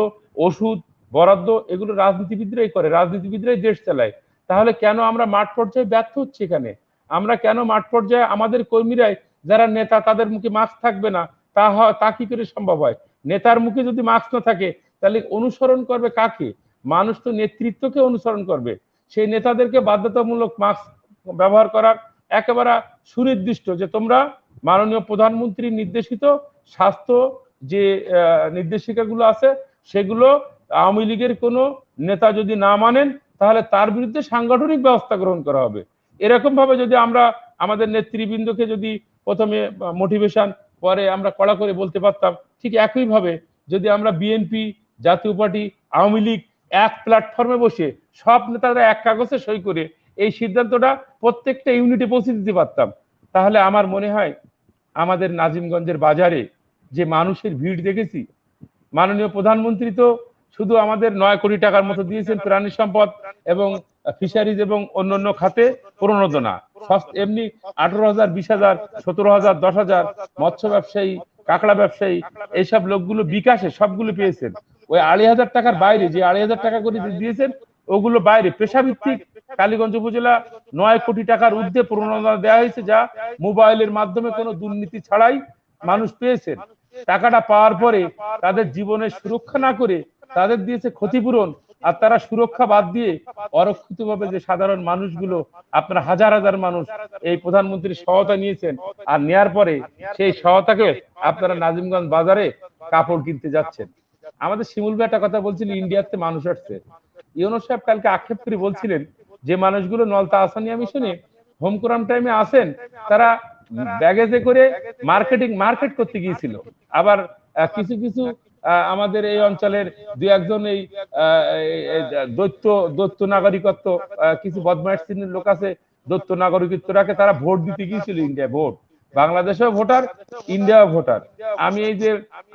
ওষুধ, বরাদ্দ এগুলো রাজনীতিবিদরাই করে, রাজনীতিবিদরাই দেশ চালায়। তাহলে কেন আমরা মাঠ পর্যায়ে ব্যর্থ হচ্ছি? এখানে আমরা কেন মাঠ পর্যায়ে আমাদের কর্মীরাই যারা নেতা তাদের মুখে মাস্ক থাকবে না? তা কি করে সম্ভব হয়? নেতার মুখে যদি মাস্ক না থাকে তাহলে অনুসরণ করবে কাকে? মানুষ তো নেতৃত্বকে অনুসরণ করবে। সেই নেতাদেরকে বাধ্যতামূলক মাস্ক ব্যবহার করার একেবারে সুনির্দিষ্ট, যে তোমরা মাননীয় প্রধানমন্ত্রীর নির্দেশিত স্বাস্থ্য যে নির্দেশিকাগুলো আছে সেগুলো আওয়ামী লীগের কোনো নেতা যদি না মানেন তাহলে তার বিরুদ্ধে সাংগঠনিক ব্যবস্থা গ্রহণ করা হবে। এরকম ভাবে যদি আমরা আমাদের নেতৃবৃন্দকে যদি প্রথমে মোটিভেশন, পরে আমরা কড়া করে বলতে পারতাম, ঠিক একইভাবে যদি আমরা বিএনপি, জাতীয় পার্টি, আওয়ামী লীগ এক প্ল্যাটফর্মে বসে সব নেতারা এক কাগজে সই করে এই সিদ্ধান্তটা প্রত্যেকটা ইউনিটে পৌঁছে দিতে পারতাম, তাহলে আমার মনে হয় আমাদের নাজিমগঞ্জের বাজারে যে মানুষের ভিড় দেখেছি, মাননীয় প্রধানমন্ত্রী তো শুধু আমাদের 9 কোটি টাকার মতো দিয়েছেন প্রাণী সম্পদ এবং ফিশারিজ এবং অন্যান্য খাতে প্রণোদনা, এমনি 18,000, 20,000, 17,000, 10,000 মৎস্য ব্যবসায়ী, কাঁকড়া ব্যবসায়ী, এইসব লোকগুলো বিকাশে সবগুলো পেয়েছেন। ওই 2,500 টাকার বাইরে যে 2,500 টাকা করে দিয়েছেন ওগুলো বাইরে পেশাভিত্তিক কালীগঞ্জ উপজেলা 9 কোটি টাকার ঊর্ধ্বে প্রণোদনা দেওয়া হয়েছে, যা মোবাইলের মাধ্যমে কোনো দুর্নীতি ছাড়াই মানুষ পেয়েছেন। টাকাটা পাওয়ার পরে তাদের জীবনের সুরক্ষা না করে তাদের দিয়েছে ক্ষতিপূরণ, আর তারা সুরক্ষা বাদ দিয়ে অরক্ষিত ভাবে যে সাধারণ মানুষগুলো, আপনারা হাজার হাজার মানুষ এই প্রধানমন্ত্রীর সহায়তা নিয়েছেন, আর নেয়ার পরে সেই সহায়তাকে আপনারা নাজিমগঞ্জ বাজারে কাপড় কিনতে যাচ্ছেন। আমাদের শিমুল ভাই একটা কথা বলছিলেন, ইন্ডিয়াতে মানুষ আসছে। ইউনুস সাহেব কালকে আক্ষেপ করে বলছিলেন যে মানুষগুলো নলতা আসানিয়া মিশনে হোম কোয়ারেন্টাইনে আসেন, তারা ব্যাগেজে করে মার্কেট করতে গিয়েছিল। আবার কিছু কিছু আমাদের এই অঞ্চলের 2-1 এই দৈত্য নাগরিকত্ব, কিছু বদমাইশ শ্রেণীর লোক আছে, দৈত্য নাগরিকত্ব রাখে, তারা ভোট দিতে গিয়েছিল ইন্ডিয়া। ভোট বাংলাদেশেও ভোটার, ইন্ডিয়াও ভোটার। আমি এই যে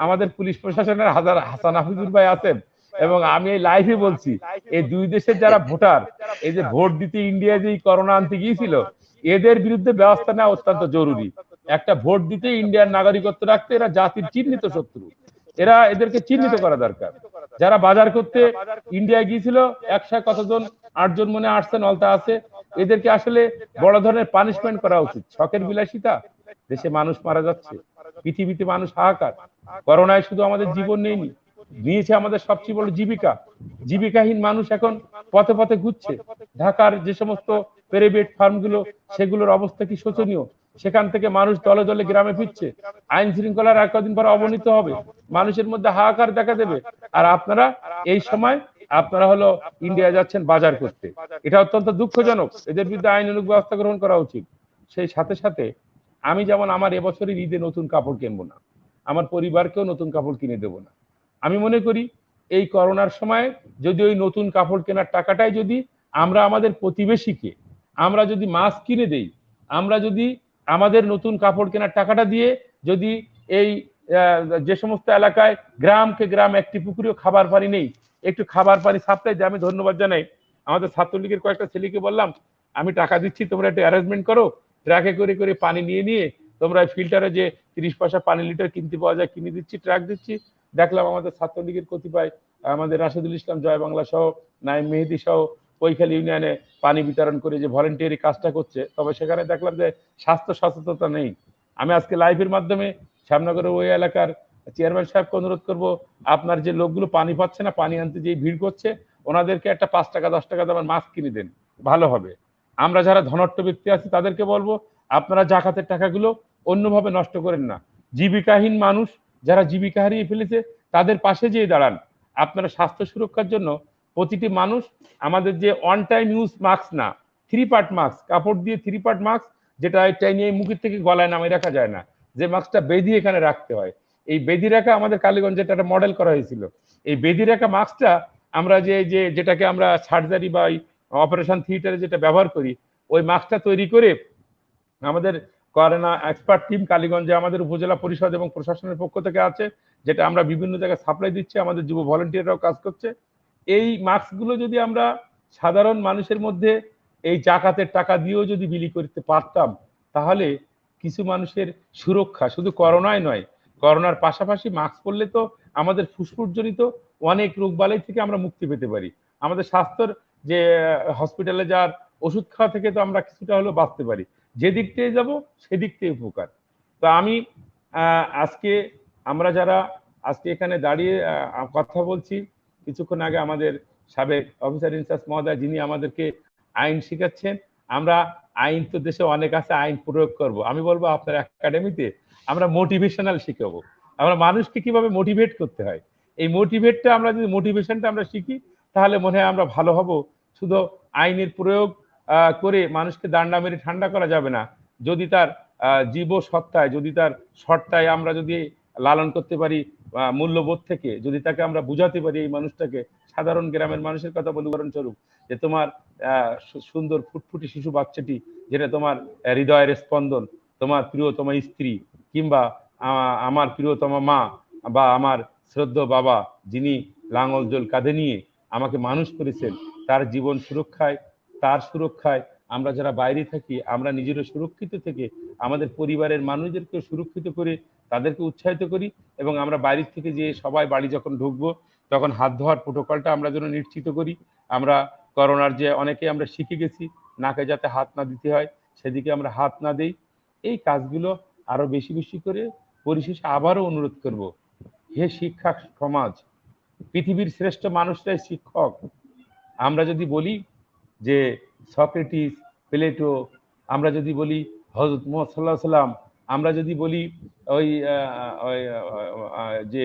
আমাদের পুলিশ প্রশাসনের হাসান হাফিজুর ভাই আছেন, এবং আমি এই লাইভে বলছি, এই দুই দেশের যারা ভোটার, এই যে ভোট দিতে ইন্ডিয়া যে করোনা আনতে গিয়েছিল, এদের বিরুদ্ধে ব্যবস্থা নেওয়া অত্যন্ত জরুরি। একটা ভোট দিতে ইন্ডিয়ার নাগরিকত্ব রাখতে এরা জাতির চিহ্নিত শত্রু, এদেরকে চিহ্নিত করা দরকার। যারা বাজার করতে ইন্ডিয়া গিয়েছিল 100 কতজন, 8 জন মনে আসছেন, অলতা আছে, এদেরকে আসলে বড় ধরনের পানিশমেন্ট করা উচিত। শখের বিলাসিতা, দেশে মানুষ মারা যাচ্ছে, পৃথিবীতে মানুষ হাহাকার, করোনায় শুধু আমাদের জীবন নেয়নি, নিয়েছে আমাদের সবচেয়ে বড় জীবিকা। জীবিকাহীন মানুষ এখন পথে পথে ঘুরছে। ঢাকার যে সমস্ত প্রাইভেট ফার্মগুলো, সেগুলোর অবস্থা কি শোচনীয়। সেখান থেকে মানুষ দলে দলে গ্রামে ফিরছে। আইন শৃঙ্খলার আর কদিন পর অবনীত হবে, মানুষের মধ্যে হাহাকার দেখা দেবে। আর আপনারা এই সময় আপনারা হলো ইন্ডিয়া যাচ্ছেন বাজার করতে, এটা অত্যন্ত দুঃখজনক। এদের বিরুদ্ধে আইনানুগ ব্যবস্থা গ্রহণ করা উচিত। সেই সাথে সাথে আমি যেমন আমার এবছরের ঈদে নতুন কাপড় কিনবো না, আমার পরিবারকেও নতুন কাপড় কিনে দেবো না। আমি মনে করি এই করোনার সময় যদি ওই নতুন কাপড় কেনার টাকাটাই যদি আমরা আমাদের প্রতিবেশীকে আমরা যদি মাস্ক কিনে দেই, আমরা যদি আমাদের নতুন কাপড় কেনার টাকাটা দিয়ে যদি এই যে সমস্ত এলাকায় গ্রামকে গ্রাম একটি পুকুরেও খাবার পানি নেই, একটু খাবার পানি সাপ্লাই দেয়। আমি ধন্যবাদ জানাই আমাদের ছাত্রলীগের কয়েকটা ছেলেকে, বললাম আমি টাকা দিচ্ছি, তোমরা একটু অ্যারেঞ্জমেন্ট করো, ট্রাকে করে করে পানি নিয়ে তোমরা ফিল্টারে যে 30 পয়সা পানি লিটার কিনতে পাওয়া যায় কিনে দিচ্ছি, ট্রাক দিচ্ছি। দেখলাম আমাদের ছাত্রলীগের কতিপয় আমাদের রাশেদুল ইসলাম জয় বাংলা সহ নাইম মেহেদী সহ কৈখালী ইউনিয়নে পানি বিতরণ করে যে ভলেন্টিয়ারি কাজটা করছে, তবে সেখানে দেখলাম যে স্বাস্থ্য সচেতনতা নেই। আমি আজকে লাইভের মাধ্যমে শ্যামনগরের ওই এলাকার চেয়ারম্যান সাহেবকে অনুরোধ করব, আপনার যে লোকগুলো পানি পাচ্ছে না, পানি আনতে যে ভিড় করছে, ওনাদেরকে একটা 5 টাকা 10 টাকা দামের মাস্ক কিনে দেন, ভালো হবে। আমরা যারা ধনাঢ্য ব্যক্তি আছি তাদেরকে বলবো, আপনারা জাকাতের টাকাগুলো অন্যভাবে নষ্ট করেন না। জীবিকাহীন মানুষ যারা জীবিকা হারিয়ে ফেলেছে তাদের পাশে যেয়ে দাঁড়ান। আপনারা স্বাস্থ্য সুরক্ষার জন্য প্রতিটি মানুষ, আমাদের যে ওয়ান টাইম ইউজ মাস্ক না, 3 পার্ট মাস্ক, কাপড় দিয়ে 3 পার্ট মাস্ক, যেটা এটা নিয়ে মুখের থেকে গলায় নামিয়ে রাখা যায় না, যে মাস্কটা বেঁধে এখানে রাখতে হয়, এই বেঁধে রাখা আমাদের কালীগঞ্জে একটা মডেল করা হয়েছিল। এই বেঁধে রাখা মাস্কটা আমরা যেটাকে আমরা সার্জারি বা অপারেশন থিয়েটারে যেটা ব্যবহার করি, ওই মাস্কটা তৈরি করে আমাদের করোনা এক্সপার্ট টিম কালীগঞ্জে আমাদের উপজেলা পরিষদ এবং প্রশাসনের পক্ষ থেকে আছে, যেটা আমরা বিভিন্ন জায়গায় সাপ্লাই দিচ্ছি, আমাদের যুব ভলেন্টিয়াররাও কাজ করছে। এই মাস্কগুলো যদি আমরা সাধারণ মানুষের মধ্যে এই জাকাতের টাকা দিয়েও যদি বিলি করতে পারতাম, তাহলে কিছু মানুষের সুরক্ষা, শুধু করোনায় নয়, করোনার পাশাপাশি মাস্ক পরলে তো আমাদের ফুসফুসজনিত অনেক রোগবালাই থেকে আমরা মুক্তি পেতে পারি। আমাদের স্বাস্থ্যের যে হসপিটালে যাওয়ার ওষুধ খাওয়া থেকে তো আমরা কিছুটা হলেও বাঁচতে পারি। যেদিক থেকে যাব সেদিক থেকে উপকার। তো আমি আজকে আমরা যারা আজকে এখানে দাঁড়িয়ে কথা বলছি, কিছুক্ষণ আগে আমাদের সাবেক অফিসার ইনচার্জ মহোদয় যিনি আমাদেরকে আইন শিখাচ্ছেন, আমরা আইন তো দেশে অনেক আছে, আইন প্রয়োগ করব। আমি বলবো আপনার একাডেমিতে আমরা মোটিভেশনাল শিখাবো, আমরা মানুষকে কিভাবে মোটিভেট করতে হয়। এই মোটিভেটটা আমরা যদি মোটিভেশনটা আমরা শিখি, তাহলে মনে হয় আমরা ভালো হব। শুধু আইনের প্রয়োগ করে মানুষকে দান্ডা মেরে ঠান্ডা করা যাবে না। যদি তার জীব সত্তায়, যদি তার সত্তায় আমরা যদি লালন করতে পারি, মূল্যবোধ থেকে যদি তাকে আমরা বুঝাতে পারি, এই মানুষটাকে, সাধারণ গ্রামের মানুষের কথা বলি উদাহরণস্বরূপ, যে তোমার সুন্দর ফুটফুটি শিশু বাচ্চাটি, যেটা তোমার হৃদয়ের স্পন্দন, তোমার প্রিয়তম স্ত্রী, কিংবা আমার প্রিয়তম মা, বা আমার শ্রদ্ধেয় বাবা যিনি লাঙল জল কাঁধে নিয়ে আমাকে মানুষ করেছেন, তার জীবন সুরক্ষায়, তার সুরক্ষায় আমরা যারা বাইরে থাকি, আমরা নিজেরা সুরক্ষিত থেকে আমাদের পরিবারের মানুষদেরকে সুরক্ষিত করে তাদেরকে উৎসাহিত করি। এবং আমরা বাইরে থেকে যে সবাই বাড়ি যখন ঢুকবো, তখন হাত ধোয়ার প্রোটোকলটা আমরা যেন নিশ্চিত করি। আমরা করোনার যে অনেকে আমরা শিখে গেছি, নাকে যাতে হাত না দিতে হয় সেদিকে আমরা হাত না দেই। এই কাজগুলো আরো বেশি বেশি করে পরিশেষে আবারও অনুরোধ করব, হে শিক্ষা সমাজ, পৃথিবীর শ্রেষ্ঠ মানুষরাই শিক্ষক। আমরা যদি বলি যে সক্রেটিস, প্লেটো, আমরা যদি বলি হযরত মুহাম্মদ সাল্লাল্লাহু আলাইহি সাল্লাম, আমরা যদি বলি ওই যে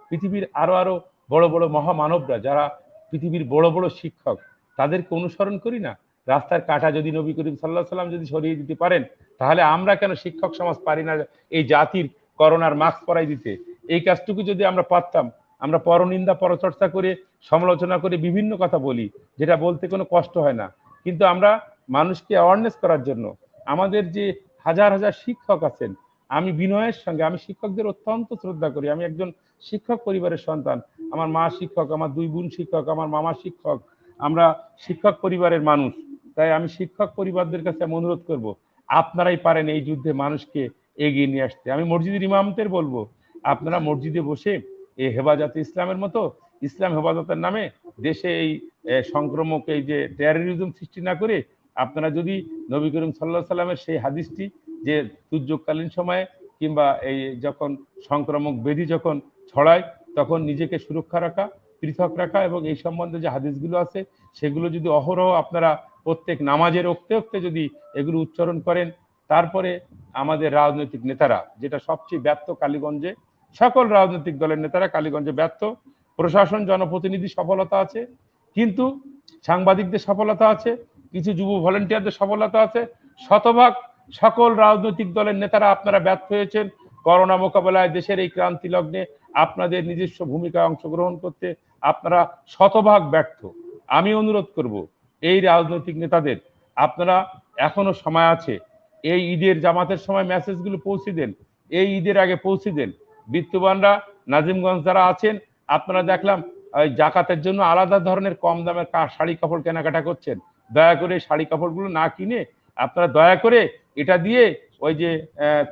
পৃথিবীর আরো আরো বড় বড় মহামানবরা যারা পৃথিবীর বড় বড় শিক্ষক, তাদেরকে অনুসরণ করি না। রাস্তার কাঁটা যদি নবী করিম সাল্লাল্লাহু আলাইহি সাল্লাম যদি সরিয়ে দিতে পারেন, তাহলে আমরা কেন শিক্ষক সমাজ পারি না এই জাতির করোনার মাস্ক পরাই দিতে? এই কাজটুকু যদি আমরা পারতাম। আমরা পরনিন্দা পরচর্চা করে, সমালোচনা করে বিভিন্ন কথা বলি, যেটা বলতে কোনো কষ্ট হয় না, কিন্তু আমরা মানুষকে অ্যাওয়ারনেস করার জন্য আমাদের যে হাজার হাজার শিক্ষক আছেন, আমি বিনয়ের সঙ্গে, আমি শিক্ষকদের অত্যন্ত শ্রদ্ধা করি। আমি একজন শিক্ষক পরিবারের সন্তান, আমার মা শিক্ষক, আমার 2 বোন শিক্ষক, আমার মামা শিক্ষক, আমরা শিক্ষক পরিবারের মানুষ। তাই আমি শিক্ষক পরিবারদের কাছে আমি অনুরোধ করব, আপনারাই পারেন এই যুদ্ধে মানুষকে এগিয়ে নিয়ে আসতে। আমি মসজিদের ইমামদের বলবো, আপনারা মসজিদে বসে এই হেফাজতে ইসলামের মতো ইসলাম হেফাজতের নামে দেশে এই সংক্রমক, এই যে টেররিজম সৃষ্টি না করে, আপনারা যদি নবী করিম সাল্লাল্লাহু আলাইহি সাল্লামের সেই হাদিসটি, যে দুর্যোগকালীন সময়ে কিংবা এই যখন সংক্রমক ব্যাধি যখন ছড়ায়, তখন নিজেকে সুরক্ষা রাখা, পৃথক রাখা, এবং এই সম্বন্ধে যে হাদিসগুলো আছে সেগুলো যদি অহরহ আপনারা প্রত্যেক নামাজের ওক্তে ওক্তে যদি এগুলো উচ্চারণ করেন, তারপরে আমাদের রাজনৈতিক নেতারা, যেটা সবচেয়ে ব্যর্থ কালীগঞ্জে, সকল রাজনৈতিক দলের নেতারা কালীগঞ্জে ব্যর্থ, প্রশাসন জনপ্রতিনিধি সফলতা আছে, কিন্তু সাংবাদিকদের সফলতা আছে, কিছু যুব ভলেন্টিয়ারদের সফলতা আছে, শতভাগ সকল রাজনৈতিক দলের নেতারা আপনারা ব্যর্থ হয়েছেন করোনা মোকাবেলায়। দেশের এই ক্রান্তি লগ্নে আপনাদের নিজস্ব ভূমিকায় অংশগ্রহণ করতে আপনারা শতভাগ ব্যর্থ। আমি অনুরোধ করব এই রাজনৈতিক নেতাদের, আপনারা এখনো সময় আছে, এই ঈদের জামাতের সময় মেসেজগুলো পৌঁছে দেন, এই ঈদের আগে পৌঁছে দেন। বিত্তবানরা নাজিমগঞ্জ যারা আছেন, আপনারা দেখলাম ওই জাকাতের জন্য আলাদা ধরনের কম দামের শাড়ি কাপড় কেনাকাটা করছেন। দয়া করে শাড়ি কাপড়গুলো না কিনে আপনারা দয়া করে এটা দিয়ে ওই যে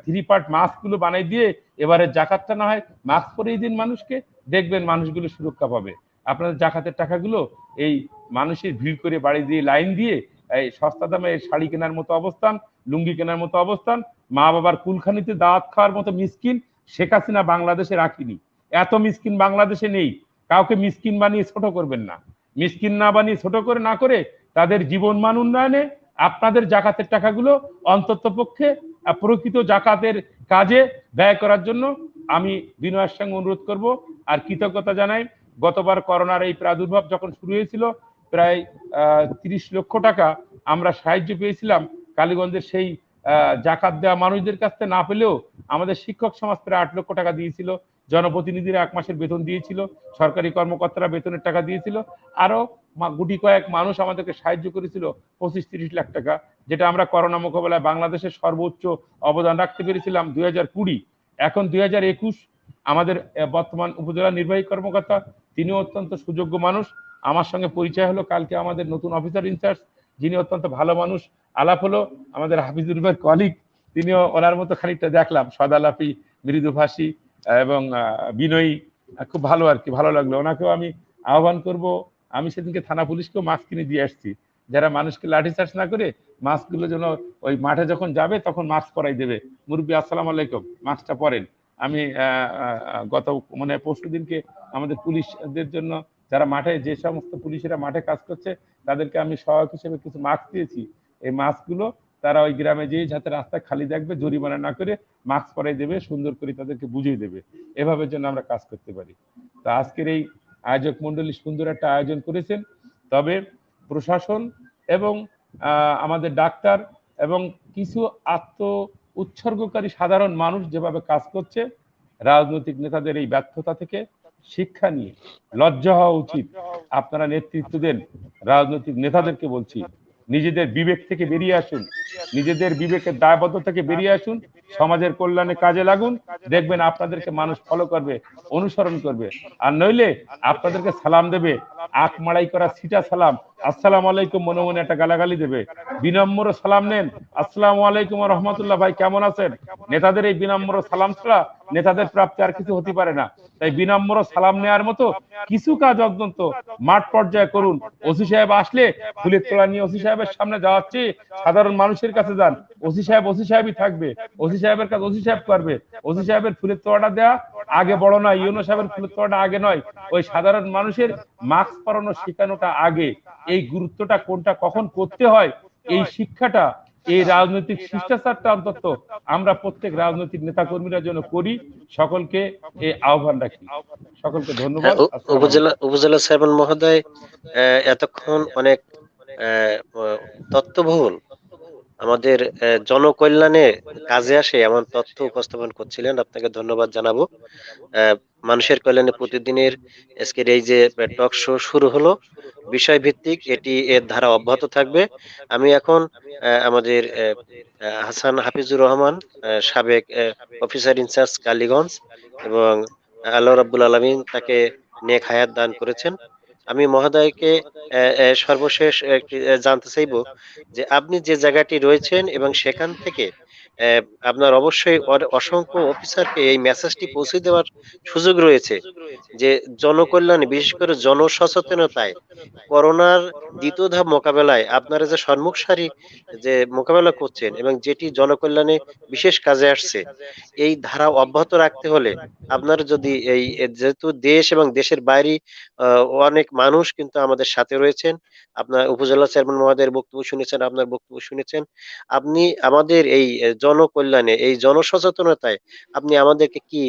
3 পার্ট মাস্ক গুলো বানাই দিয়ে এবারে জাকাতটা না হয় মাস্ক পরিয়ে দিন মানুষকে, দেখবেন মানুষগুলো সুরক্ষা পাবে। আপনাদের জাকাতের টাকাগুলো এই মানুষের ভিড় করে বাড়ি দিয়ে লাইন দিয়ে এই সস্তা দামে শাড়ি কেনার মতো অবস্থান, লুঙ্গি কেনার মতো অবস্থান, মা বাবার কুলখানিতে দাওয়াত খাওয়ার মতো মিসকিন শেখ হাসিনা বাংলাদেশে রাখিনি। এত মিসকিন বাংলাদেশে নেই। কাউকে মিসকিন বানিয়ে ছোট করবেন না। মিসকিন না বানিয়ে ছোট করে না করে তাদের জীবন মান উন্নয়নে আপনাদের জাকাতের টাকাগুলো অন্তত পক্ষে প্রকৃত জাকাতের কাজে ব্যয় করার জন্য আমি বিনয়ের সঙ্গে অনুরোধ করব। আর কৃতজ্ঞতা জানাই, গতবার করোনার এই প্রাদুর্ভাব যখন শুরু হয়েছিল প্রায় 30 লক্ষ টাকা আমরা সাহায্য পেয়েছিলাম কালীগঞ্জের সেই জাকাত দেওয়া মানুষদের কাছ থেকে না পেলেও আমাদের শিক্ষক সমাজ প্রায় 8 লক্ষ টাকা দিয়েছিল, জনপ্রতিনিধিরা 1 মাসের বেতন দিয়েছিল, সরকারি কর্মকর্তারা বেতনের টাকা দিয়েছিল, আরো গুটি কয়েক মানুষ আমাদেরকে সাহায্য করেছিল 25-30 লাখ টাকা, যেটা আমরা করোনা মোকাবেলায় বাংলাদেশের সর্বোচ্চ অবদান রাখতে পেরেছিলাম 2020। এখন 2021 আমাদের বর্তমান উপজেলা নির্বাহী কর্মকর্তা তিনিও অত্যন্ত সুযোগ্য মানুষ। আমার সঙ্গে পরিচয় হলো কালকে আমাদের নতুন অফিসার ইনচার্জ, যিনি অত্যন্ত ভালো মানুষ, আলাপ হলো আমাদের হাফিজুর ভাইয়ের কলিগ, তিনিও ওনার মতো খানিকটা দেখলাম সদালাপি, মৃদুভাষী এবং বিনয়ী, খুব ভালো আর কি, ভালো লাগলো। ওনাকেও আমি আহ্বান করব, আমি সেদিনকে থানা পুলিশকেও মাস্ক কিনে দিয়ে আসছি, যারা মানুষকে লাঠিচার্জ না করে মাস্কগুলো যেন ওই মাঠে যখন যাবে তখন মাস্ক পরাই দেবে। মুরব্বী আসসালামু আলাইকুম, মাস্কটা পরেন। আমি গত মানে পরশু দিনকে আমাদের পুলিশদের জন্য যারা মাঠে, যে সমস্ত পুলিশেরা মাঠে কাজ করছে তাদেরকে আমি সহায়ক হিসেবে কিছু মাস্ক দিয়েছি। এই মাস্কগুলো তারা ওই গ্রামে যেয়ে যাতে রাস্তায় খালি দেখবে জরিমানা না করে মাস্ক পরাই দেবে, সুন্দর করে তাদেরকে বুঝিয়ে দেবে, এভাবে যেন আমরা কাজ করতে পারি। তা আজকের এই আয়োজক মন্ডলী সুন্দর একটা আয়োজন করেছেন। তবে প্রশাসন এবং আমাদের ডাক্তার এবং কিছু আত্ম উৎসর্গকারী সাধারণ মানুষ যেভাবে কাজ করছে, রাজনৈতিক নেতাদের এই ব্যর্থতা থেকে শিক্ষা নিয়ে লজ্জা হওয়া উচিত। আপনারা নেতৃত্ব দেন, রাজনৈতিক নেতাদেরকে বলছি নিজেদের বিবেক থেকে বেরিয়ে আসুন, নিজেদের বিবেকের দায়বদ্ধ থেকে বেরিয়ে আসুন, সমাজের কল্যাণে কাজে লাগুন, দেখবেন আপনাদেরকে মানুষ ফলো করবে, অনুসরণ করবে। আর নইলে আপনাদেরকে সালাম দেবে, আখ মাড়াই করা সিটা সালাম, আসসালামু আলাইকুম মনে মনে একটা গালাগালি দেবে। বিনম্র সালাম নেন, আসসালামু আলাইকুম রহমতুল্লাহ, ভাই কেমন আছেন। নেতাদের এই বিনম্র সালাম ছাড়া নেতাদের প্রাপ্তি আর কিছু হতে পারে না। তাই বিনম্র সালাম নেওয়ার মতো কিছু কাজ অন্তত মাঠ পর্যায়ে করুন। ওসি সাহেব আসলে ফুলের তোড়া নিয়ে ওসি সাহেবের সামনে যাওয়াচ্ছি, সাধারণ মানুষের কাছে যান, ওসি সাহেবই থাকবে, ওসি সাহেবের কাজ ওসি সাহেব করবে। ওসি সাহেবের ফুলের তোড়াটা দেয়া আগে বড় নয়, ইউনো সাহেবের ফুলের তোড়াটা আগে নয়, ওই সাধারণ মানুষের মাস্ক পরানো শেখানোটা আগে। এই গুরুত্বটা কোনটা কখন করতে হয়, এই শিক্ষাটা, এই রাজনৈতিক শিষ্টাচারটা অন্তত আমরা প্রত্যেক রাজনৈতিক নেতা কর্মীরা যেন করি। সকলকে এই আহ্বান রাখি। সকলকে ধন্যবাদ। উপজেলা উপজেলা চেয়ারম্যান মহোদয় এতক্ষণ অনেক তথ্যবহুল আমাদের জনকল্যাণে কাজে আসে এমন তথ্য উপস্থাপন করছিলেন, আপনাকে ধন্যবাদ জানাবো। মানুষের কল্যাণে প্রতিদিনের আজকের এই যে টক শো শুরু হলো বিষয় ভিত্তিক, এটি এর ধারা অব্যাহত থাকবে। আমি এখন আমাদের হাসান হাফিজুর রহমান, সাবেক অফিসার ইনচার্জ কালীগঞ্জ, এবং আল্লাহ রাব্বুল আলামিন তাকে নেক হায়াত দান করেছেন। আমি মহোদয়কে সর্বশেষ একটি জানতে চাইবো যে আপনি যে জায়গাটি রয়েছেন এবং সেখান থেকে আপনার অবশ্যই অসংখ্য অফিসারকে এই মেসেজটি পৌঁছে দেওয়ার সুযোগ রয়েছে যে জনকল্যাণে, বিশেষ করে জনসচেতনতায় করোনার দ্বিতীয় ধাপ মোকাবেলায় আপনারা যে সম্মুখ সারি যে মোকাবেলা করছেন এবং যেটি জনকল্যাণে বিশেষ কাজে আসছে, এই ধারা অব্যাহত রাখতে হলে আপনারা যদি এই যেহেতু দেশ এবং দেশের বাইরে অনেক মানুষ কিন্তু আমাদের সাথে রয়েছেন, আপনার উপজেলা চেয়ারম্যান মহোদয়ের বক্তব্য শুনেছেন, আপনার বক্তব্য শুনেছেন, আপনি আমাদের এই জনকল্যাণে, এই জনসচেতনতায় আপনি আমাদেরকে কি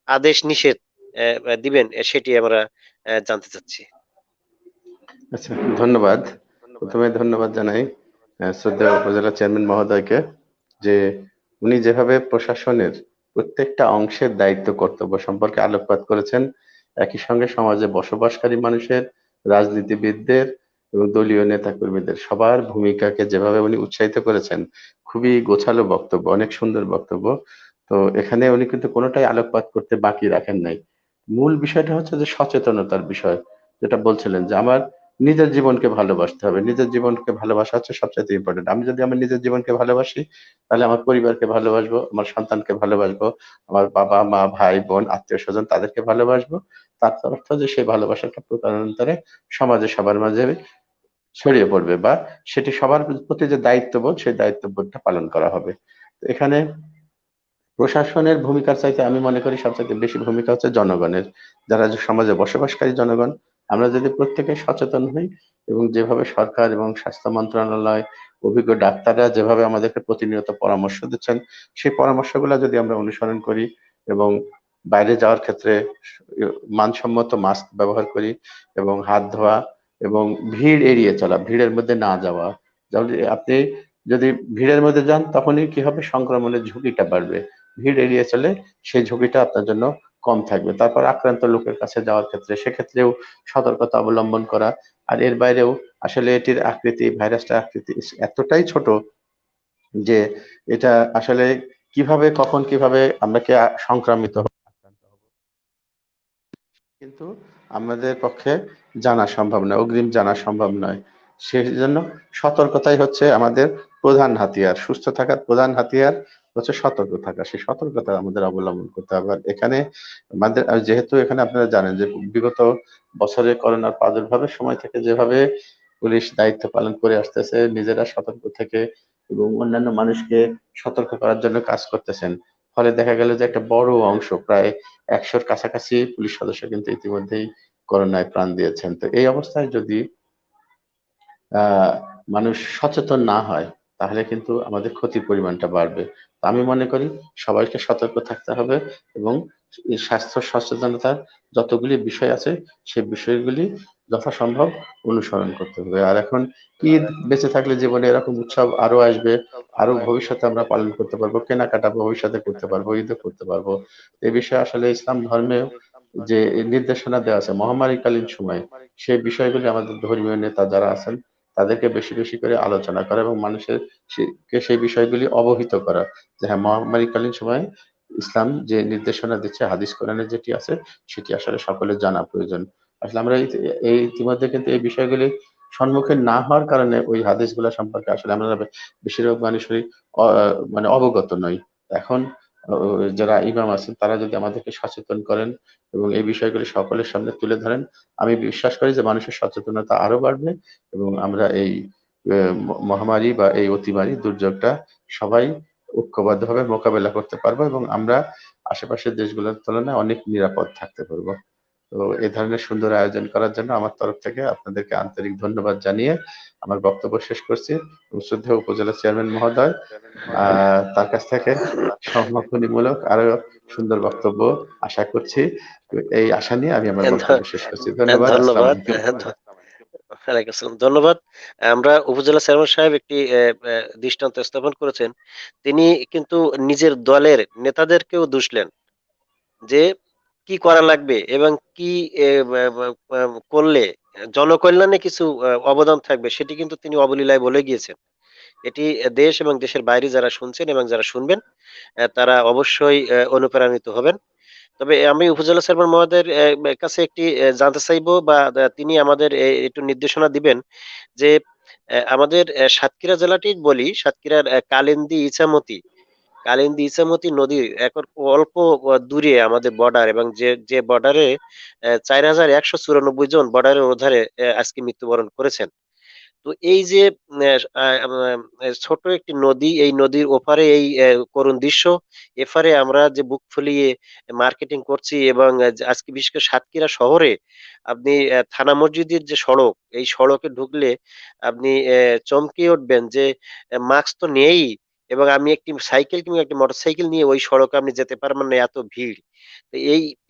আদেশ নিষেধ দিবেন, সেটি আমরা জানতে চাচ্ছি। আচ্ছা, ধন্যবাদ। প্রথমে ধন্যবাদ জানাই শ্রদ্ধেয় উপজেলা চেয়ারম্যান মহোদয়কে, যে উনি যেভাবে প্রশাসনের প্রত্যেকটা অংশের দায়িত্ব কর্তব্য সম্পর্কে আলোকপাত করেছেন, একই সঙ্গে সমাজে বসবাসকারী মানুষের, রাজনীতিবিদদের এবং দলীয় নেতা কর্মীদের সবার ভূমিকাকে যেভাবে উনি উৎসাহিত করেছেন, খুবই গোছালো বক্তব্য, অনেক সুন্দর বক্তব্য। তো এখানে উনি কিন্তু কোনোটাই আলোকপাত করতে বাকি রাখেন নাই। মূল বিষয়টা হচ্ছে যে সচেতনতার বিষয়, যেটা বলছিলেন যে আমার নিজের জীবনকে ভালোবাসতে হবে। নিজের জীবনকে ভালোবাসা হচ্ছে সবচাইতে ইম্পর্টেন্ট। আমি যদি আমার নিজের জীবনকে ভালোবাসি, তাহলে আমার পরিবারকে ভালোবাসবো, আমার সন্তানকে ভালোবাসবো, আমার বাবা মা ভাই বোন আত্মীয় স্বজন তাদেরকে ভালোবাসবো। তার অর্থ যে সেই ভালোবাসাটা প্রকারান্তরে সমাজে সবার মাঝে ছড়িয়ে পড়বে, বা সেটি সবার প্রতি যে দায়িত্ববোধ সেই দায়িত্ববোধটা পালন করা হবে। তো এখানে প্রশাসনের ভূমিকার চাইতে আমি মনে করি সবচাইতে বেশি ভূমিকা হচ্ছে জনগণের, যারা যে সমাজে বসবাসকারী জনগণ। আমরা যদি প্রত্যেকে সচেতন হই এবং যেভাবে সরকার এবং স্বাস্থ্য মন্ত্রণালয়, অভিজ্ঞ ডাক্তাররা যেভাবে আমাদেরকে প্রতিনিয়ত পরামর্শ দিচ্ছেন, সেই পরামর্শগুলো যদি আমরা অনুসরণ করি এবং বাইরে যাওয়ার ক্ষেত্রে মানসম্মত মাস্ক ব্যবহার করি এবং হাত ধোয়া এবং ভিড় এড়িয়ে চলা, ভিড়ের মধ্যে না যাওয়া। যেমন আপনি যদি ভিড়ের মধ্যে যান তখনই কি হবে, সংক্রমণের ঝুঁকিটা বাড়বে। ভিড় এড়িয়ে চলে সেই ঝুঁকিটা আপনার জন্য কম থাকবে। তারপর আক্রান্ত লোকের কাছে যাওয়ার ক্ষেত্রে সেক্ষেত্রেও সতর্কতা অবলম্বন করা। আর এর বাইরেও আসলে এটির আকৃতি, ভাইরাসটার আকৃতি এতটাই ছোট যে এটা আসলে কিভাবে কখন কিভাবে আমরা কি সংক্রামিত হব, আক্রান্ত হব, কিন্তু আমাদের পক্ষে জানা সম্ভব নয়, অগ্রিম জানা সম্ভব নয়। সেই জন্য সতর্কতাই হচ্ছে আমাদের প্রধান হাতিয়ার। সুস্থ থাকার প্রধান হাতিয়ার হচ্ছে সতর্ক থাকা। সেই সতর্কতা আমাদের অবলম্বন করতে হবে। আর এখানে আমাদের আর যেহেতু এখানে আপনারা জানেন যে বিগত বছরে করোনার প্রাদুর্ভাবের সময় থেকে যেভাবে পুলিশ দায়িত্ব পালন করে আসতেছে, নিজেরা সতর্ক থেকে এবং অন্যান্য মানুষকে সতর্ক করার জন্য কাজ করতেছেন, ফলে দেখা গেল যে একটা বড় অংশ, প্রায় 100-র কাছাকাছি পুলিশ সদস্য কিন্তু ইতিমধ্যেই করোনায় প্রাণ দিয়েছেন। তো এই অবস্থায় যদি আহ মানুষ সচেতন না হয়, তাহলে কিন্তু আমাদের ক্ষতির পরিমাণটা বাড়বে। তো আমি মনে করি সবাইকে সতর্ক থাকতে হবে এবং এই স্বাস্থ্য সচেতনতার যতগুলি বিষয় আছে সেই বিষয়গুলি যথাসম্ভব অনুসরণ করতে হবে। আর এখন ঈদ বেঁচে থাকলে জীবনে এরকম উৎসব আরো আসবে, আরো ভবিষ্যতে আমরা পালন করতে পারবো, কেনাকাটা ভবিষ্যতে করতে পারবো, ঈদও করতে পারবো। এই বিষয়ে আসলে ইসলাম ধর্মে যে নির্দেশনা দেওয়া আছে মহামারীকালীন সময়ে, সেই বিষয়গুলি আমাদের ধর্মীয় নেতা যারা আছেন তাদেরকে বেশি বেশি করে আলোচনা করা এবং মানুষের সেই বিষয়গুলি অবহিত করা, যে হ্যাঁ মহামারীকালীন সময়ে ইসলাম যে নির্দেশনা দিচ্ছে, হাদিস কোরআনে যেটি আছে সেটি আসলে সকলের জানা প্রয়োজন। আসলে আমরা এই ইতিমধ্যে কিন্তু এই বিষয়গুলি সম্মুখীন না হওয়ার কারণে ওই হাদিসগুলো সম্পর্কে আসলে আমরা বেশিরভাগ মানুষই মানে অবগত নই। এখন যারা ইমাম আছেন তারা যদি আমাদেরকে সচেতন করেন এবং এই বিষয়গুলি সকলের সামনে তুলে ধরেন, আমি বিশ্বাস করি যে মানুষের সচেতনতা আরো বাড়বে এবং আমরা এই মহামারী বা এই অতিমারী দুর্যোগটা সবাই ঐক্যবদ্ধভাবে মোকাবেলা করতে পারবো এবং আমরা আশেপাশের দেশগুলোর তুলনায় অনেক নিরাপদ থাকতে পারবো। তো এই ধরনের সুন্দর আয়োজন করার জন্য আমার তরফ থেকে আপনাদেরকে আন্তরিক ধন্যবাদ জানিয়ে আমার বক্তব্য শেষ করছি। এবং শ্রদ্ধেয় উপজেলা চেয়ারম্যান মহোদয়, তার কাছ থেকে সমাপনীমূলক আরো সুন্দর বক্তব্য আশা করছি। তো এই আশা নিয়ে আমি আমার বক্তব্য শেষ করছি। ধন্যবাদ। আসসালামু ধন্যবাদ। আলাইকুম। ওয়ালাইকুম আসসালাম। ধন্যবাদ। আমরা উপজেলা চেয়ারম্যান সাহেব একটি দৃষ্টান্ত স্থাপন করেছেন। তিনি কিন্তু নিজের দলের নেতাদেরকেও দুষলেন যে কি করা লাগবে এবং কি এ বা বা বা করলে জনকল্যাণে কিছু অবদান থাকবে সেটি কিন্তু তিনি অবলীলায় বলে গিয়েছেন। এটি দেশ এবং দেশের বাইরে যারা শুনছেন এবং যারা শুনবেন তারা অবশ্যই অনুপ্রাণিত হবেন। তবে আমি উপজেলা চেয়ারম্যান মহোদয়ের কাছে একটি জানতে চাইবো বা তিনি আমাদের একটু নির্দেশনা দিবেন যে আমাদের সাতক্ষীরা জেলাটি বলি, সাতক্ষীরার কালিন্দী ইছামতি নদীর অল্প দূরে আমাদের বর্ডার এবং যে বর্ডারে ৪,১৯৪ জন বর্ডারের ওধারে আজকে মৃত্যুবরণ করেছেন। তো এই যে ছোট একটি নদী, এই নদীর ওপারে এই করুণ দৃশ্য, এপারে আমরা যে বুক ফুলিয়ে মার্কেটিং করছি এবং আজকে বিশেষ করে সাতক্ষীরা শহরে আপনি থানা মসজিদের যে সড়ক, এই সড়কে ঢুকলে আপনি চমকে উঠবেন যে মাস্ক তো নেই এবং আমি একটি সাইকেল কিংবা একটি মোটরসাইকেল নিয়ে ওই সড়কে আপনি যেতে পারবেন না, এত ভিড়। তো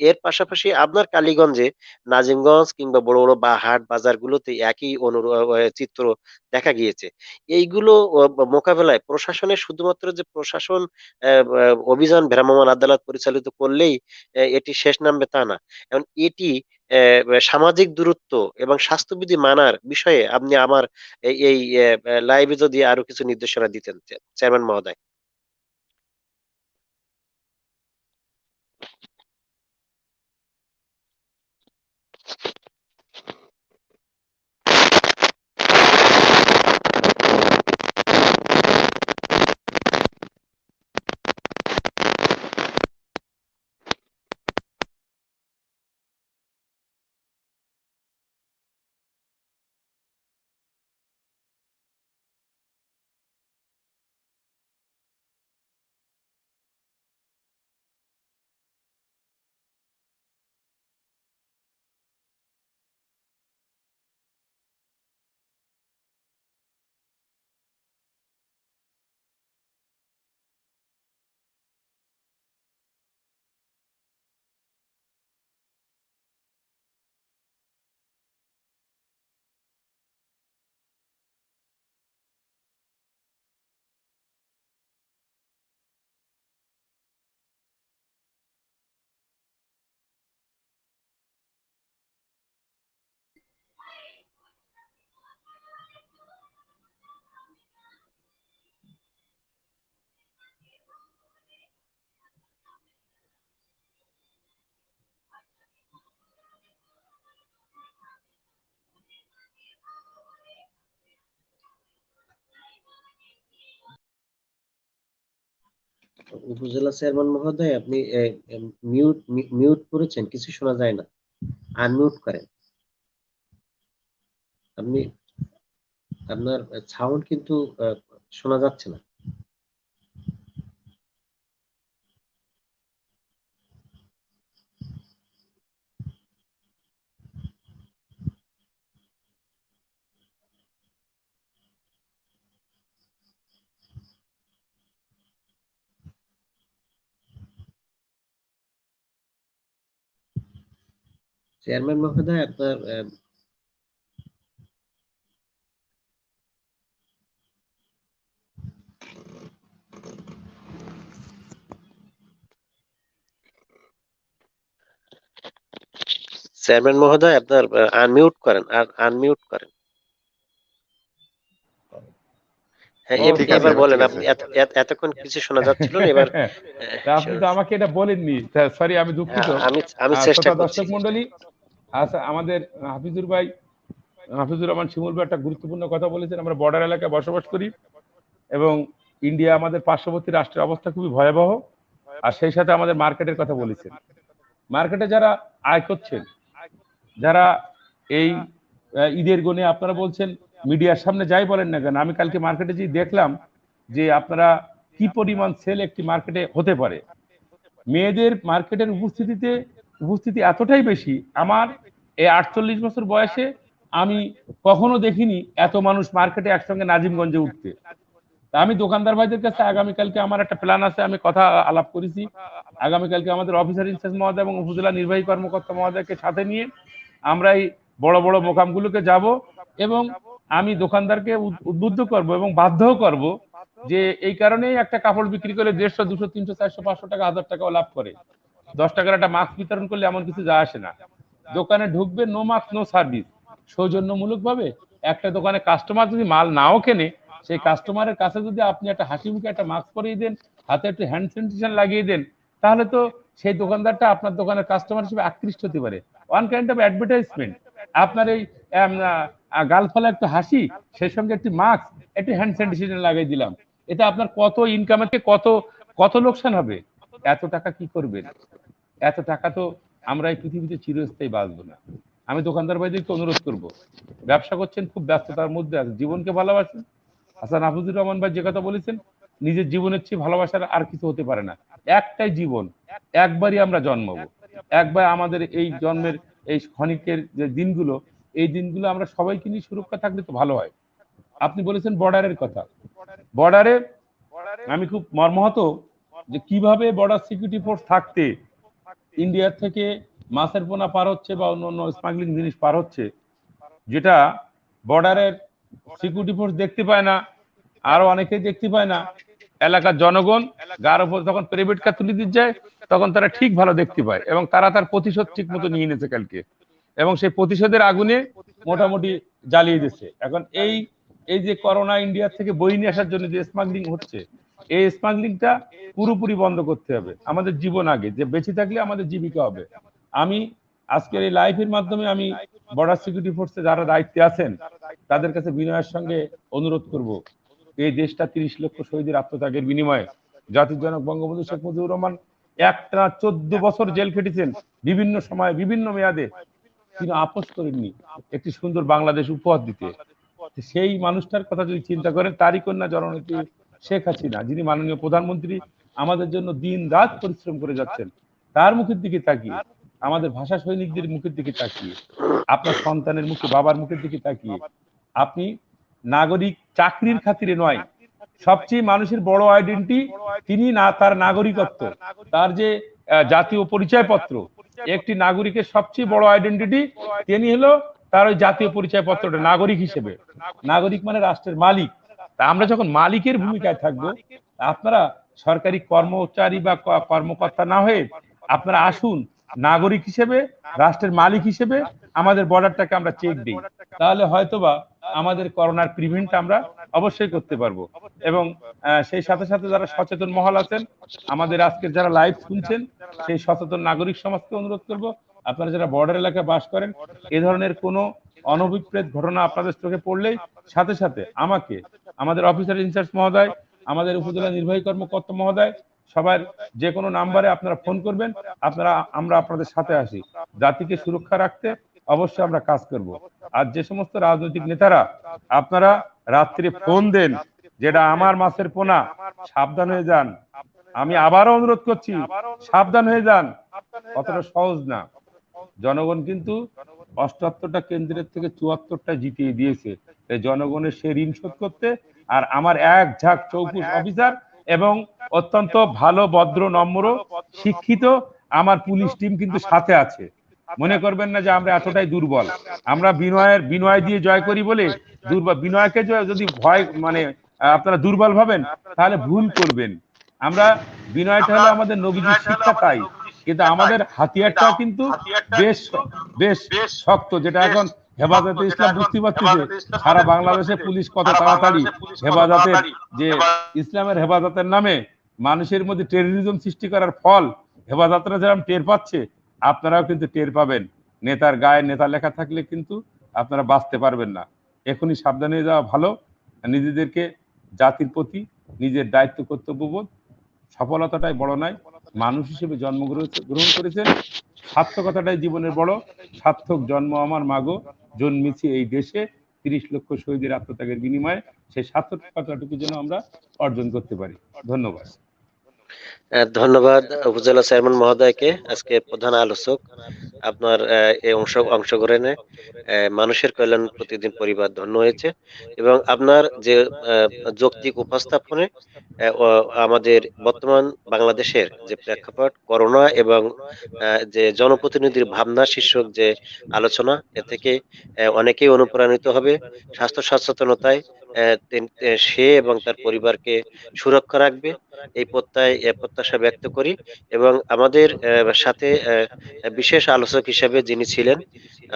এর পাশাপাশি আপনার কালীগঞ্জে নাজিমগঞ্জ কিংবা বড়, বড় হাট বাজারগুলোতে একই চিত্র দেখা গিয়েছে। এইগুলো মোকাবেলায় প্রশাসনের শুধুমাত্র যে প্রশাসন অভিযান ভ্রাম্যমাণ আদালত পরিচালিত করলেই এটি শেষ নামবে তা না। এখন এটি সামাজিক দূরত্ব এবং স্বাস্থ্যবিধি মানার বিষয়ে আপনি আমার এই লাইভে যদি আরো কিছু নির্দেশনা দিতেন চেয়ারম্যান মহোদয়। উপজেলা চেয়ারম্যান মহোদয়, আপনি মিউট করেছেন, কিছু শোনা যায় না। আনমিউট করেন। আপনি আপনার সাউন্ড কিন্তু শোনা যাচ্ছে না। চেয়ারম্যান মহোদয়, আপনার চেয়ারম্যান মহোদয়, আপনার আনমিউট করেন, আর আনমিউট করেন। হ্যাঁ, ঠিক আছে, এবার এবার বলেন। ঠিক আছে। আপনি এতক্ষণ কিছু শোনা যাচ্ছিল না, এবার তা আপনি তো আমাকে এটা বলেননি, সরি, আমি দুঃখিত। আমি আমি চেষ্টা শ্রোতা করছি। দর্শক মন্ডলী, আচ্ছা, আমাদের হাফিজুর ভাই, হাফিজুর রহমান শিমুল ভাই একটা গুরুত্বপূর্ণ কথা বলেছেন। আমরা বর্ডার এলাকায় বসবাস করি এবং ইন্ডিয়া আমাদের পার্শ্ববর্তী রাষ্ট্রের অবস্থা খুবই ভয়াবহ। আর সেই সাথে আমাদের মার্কেটের কথা বলেছেন। মার্কেটে যারা আয় করছেন, যারা এই ঈদের গনে, আপনারা বলছেন মিডিয়ার সামনে যাই বলেন না কেন, আমি কালকে মার্কেটে যে দেখলাম যে আপনারা কি পরিমাণ সেল একটি মার্কেটে হতে পারে। মেয়েদের মার্কেটের উপস্থিতি এতটাই বেশি, আমার এই 48 বছর বয়সে আমি কখনো দেখিনি এত মানুষ মার্কেটে একসঙ্গে নাজিমগঞ্জে উঠতে। তা আমি দোকানদার ভাইদের কাছে আগামীকালকে আমার একটা প্ল্যান আছে, আমি কথা আলাপ করেছি। আগামীকালকে আমাদের অফিসার ইনচার্জ মহোদয় এবং উপজেলা নির্বাহী কর্মকর্তা মহোদয়কে সাথে নিয়ে আমরা এই বড় বড় মোকামগুলোকে যাব এবং আমি দোকানদারকে উদ্বুদ্ধ করব এবং বাধ্যও করব যে এই কারণেই একটা কাপড় বিক্রি করে 150, 200, 300, 400, 500 টাকা, 1000 টাকাও লাভ করে। 10 টাকার একটা মাস্ক বিতরণ করলে এমন কিছু যায় আসে না। দোকানে ঢুকবে, নো মাস্ক নো সার্ভিস, সৌজন্যমূলক ভাবে। একটা দোকানে কাস্টমার যদি মাল নাও কেনে, সেই কাস্টমারের কাছে যদি আপনি একটা হাসি মুখে একটা মাস্ক পরিয়ে দেন, হাতে একটু হ্যান্ড স্যানিটাইজার লাগিয়ে দেন, তাহলে তো সেই দোকানদারটা আপনার দোকানের কাস্টমার হিসেবে আকৃষ্ট হতে পারে। One kind of advertisement. আপনার এই গাল ফলা একটু হাসি, সেই সঙ্গে একটি মাস্ক, একটি হ্যান্ড স্যানিটাইজার লাগিয়ে দিলাম, এটা আপনার কত ইনকামের কত কত লোকসান হবে। এত টাকা কি করবেন? এত টাকা তো আমরা এই পৃথিবীতে চিরস্থায়ী বাঁচবো না। আমি দোকানদার ভাইদেরকে অনুরোধ করব, ব্যবসা করছেন, খুব ব্যস্ততার মধ্যে আছে, জীবনকে ভালোবাসেন। হাসান হাফিজুর রহমান ভাই যে কথা বলেছেন, নিজের জীবনের চেয়ে ভালোবাসার আর কিছু হতে পারে না। একটাই জীবন, একবারই আমরা জন্মাবো। একবার আমাদের এই জন্মের এই ক্ষণিকের যে দিনগুলো, এই দিনগুলো আমরা সবাইকে নিয়ে সুরক্ষা থাকলে তো ভালো হয়। আপনি বলেছেন বর্ডারের কথা। বর্ডারে আমি খুব মর্মাহত যে কিভাবে বর্ডার সিকিউরিটি ফোর্স থাকতে ইন্ডিয়ার থেকে মাছের পোনা পার হচ্ছে বা অন্য অন্য স্মাগলিং জিনিস পার হচ্ছে, যেটা বর্ডারের সিকিউরিটি ফোর্স দেখতে পায় না, আরো অনেকেই দেখতে পায় না। এলাকার জনগণ গার উপর যখন প্রাইভেট কার তুলে দিতে যায়, তখন তারা ঠিক ভালো দেখতে পায় এবং তারা তার প্রতিশোধ ঠিক মতো নিয়ে নিয়েছে কালকে, এবং সেই প্রতিশোধের আগুনে মোটামুটি জ্বালিয়ে দিচ্ছে। এখন এই এই যে করোনা ইন্ডিয়া থেকে বই নিয়ে আসার জন্য যে স্মাগলিং হচ্ছে, এই স্মাগলিংটা পুরোপুরি বন্ধ করতে হবে। আমাদের জীবন আগে, যে বেঁচে থাকলে আমাদের জীবিকা হবে। আমি আজকের এই লাইভের মাধ্যমে আমি বর্ডার সিকিউরিটি ফোর্সে যারা দায়িত্বে আছেন তাদের কাছে বিনয়ের সঙ্গে অনুরোধ করব, এই দেশটা 30 লক্ষ শহীদের আত্মত্যাগের বিনিময়ে জাতির জনক বঙ্গবন্ধু শেখ মুজিবুর রহমান একটা 14 বছর জেল খেটেছেন, বিভিন্ন সময়ে বিভিন্ন মেয়াদে, তিনি আপোষ করেননি একটি সুন্দর বাংলাদেশ উপহার দিতে। সেই মানুষটার কথা যদি চিন্তা করেন, তারই কন্যা জননেত্রী শেখ হাসিনা, যিনি মাননীয় প্রধানমন্ত্রী, আমাদের জন্য দিন রাত পরিশ্রম করে যাচ্ছেন, তার মুখের দিকে তাকিয়ে, আমাদের ভাষা সৈনিকদের মুখের দিকে তাকিয়ে, আপনার সন্তানের মুখে, বাবার মুখের দিকে তাকিয়ে, আপনি নাগরিক চাকরির খাতিরে নয়, সবচেয়ে মানুষের বড় আইডেন্টি তিনি না, তার নাগরিকত্ব, তার যে জাতীয় পরিচয়পত্র। একটি নাগরিকের সবচেয়ে বড় আইডেন্টিটি তিনি হলো তার ওই জাতীয় পরিচয়পত্রটা, নাগরিক হিসেবে। নাগরিক মানে রাষ্ট্রের মালিক। তা আমরা যখন মালিকের ভূমিকায় থাকবো, আপনারা সরকারি কর্মচারী বা কর্মকর্তা না হয়ে আপনারা আসুন নাগরিক হিসেবে, রাষ্ট্রের মালিক হিসেবে আমাদের বর্ডারটাকে আমরা চেক দিই, তাহলে হয়তোবা আমাদের করোনার প্রিভেন্ট আমরা অবশ্যই করতে পারবো। এবং সেই সাথে সাথে যারা সচেতন মহল আছেন, আমাদের আজকের যারা লাইভ শুনছেন, সেই সচেতন নাগরিক সমাজকে অনুরোধ করব, আপনারা যারা বর্ডার এলাকায় বাস করেন, এ ধরনের কোনো অনভিপ্রেত ঘটনা আপনাদের চোখে পড়লেই সাথে সাথে আমাকে, আমাদের অফিসার ইনচার্জ মহোদয়, আমাদের উপজেলা নির্বাহী কর্মকর্তা মহোদয়, সবার যে কোনো নাম্বারে আপনারা ফোন করবেন, আমরা আপনাদের সাথে আসি। জাতিকে সুরক্ষা রাখতে অবশ্যই আমরা কাজ করব। আর যে সমস্ত রাজনৈতিক নেতারা আপনারা রাত্রে ফোন দেন, যেটা আমার মাছের পোনা, সাবধান হয়ে যান। আমি আবারও অনুরোধ করছি, সাবধান হয়ে যান। অতটা সহজ না। জনগণ কিন্তু ৭৮টা কেন্দ্রের থেকে ৭৪টা জিতিয়ে দিয়েছে। তাই জনগণের সে ঋণ শোধ করতে, আর আমার এক ঝাঁক চৌকুশ অফিসার এবং অত্যন্ত ভালো, ভদ্র, নম্র, শিক্ষিত আমার পুলিশ টিম কিন্তু সাথে আছে। মনে করবেন না যে আমরা এতটাই দুর্বল। আমরা বিনয় দিয়ে জয় করি বলে দুর্বল। বিনয়কে যদি ভয় মানে আপনারা দুর্বল ভাবেন, তাহলে ভুল করবেন। আমরা বিনয়টা হলো আমাদের নবীজির শিক্ষা, তাই কিন্তু আমাদের হাতিয়ারটাও কিন্তু বেশ বেশ শক্ত, যেটা এখন হেফাজতে ইসলাম বুঝতে পারছে যে সারা বাংলাদেশে পুলিশ কত তাড়াতাড়ি হেফাজতের যে ইসলামের হেফাজতের নামে মানুষের মধ্যে টেররিজম সৃষ্টি করার ফল হেফাজতরা যেরকম টের পাচ্ছে, আপনারাও কিন্তু টের পাবেন। নেতার গায়ে নেতা লেখা থাকলে কিন্তু আপনারা বাঁচতে পারবেন না। এখনই সাবধানে যাওয়া ভালো। নিজেদেরকে জাতির প্রতি নিজের দায়িত্ব কর্তব্যবোধ, সফলতাটাই বড় নয়। মানুষ হিসেবে জন্মগ্রহণ করেছেন, সার্থকতাটাই জীবনের বড়। সার্থক জন্ম আমার মাগো, জন্মেছি এই দেশে ৩০ লক্ষ শহীদের আত্মত্যাগের বিনিময়ে। সেই সার্থকতাটুকু যেন আমরা অর্জন করতে পারি। ধন্যবাদ। ধন্যবাদ উপজেলা চেয়ারম্যান মহোদয়কে, আজকে প্রধান আলোচক। আপনার এই অংশগ্রহণে মানুষের কল্যাণ প্রতিদিন পরিবার ধন্য হয়েছে, এবং আপনার যে যৌক্তিক উপস্থাপনে আমাদের বর্তমান বাংলাদেশের যে প্রেক্ষাপট, করোনা এবং যে জনপ্রতিনিধির ভাবনা শীর্ষক যে আলোচনা, এ থেকে অনেকেই অনুপ্রাণিত হবে। স্বাস্থ্য সচেতনতায় সে এবং তার পরিবারকে সুরক্ষা রাখবে, এই প্রত্যাশা ব্যক্ত করি। এবং আমাদের সাথে বিশেষ আলোচক হিসেবে যিনি ছিলেন,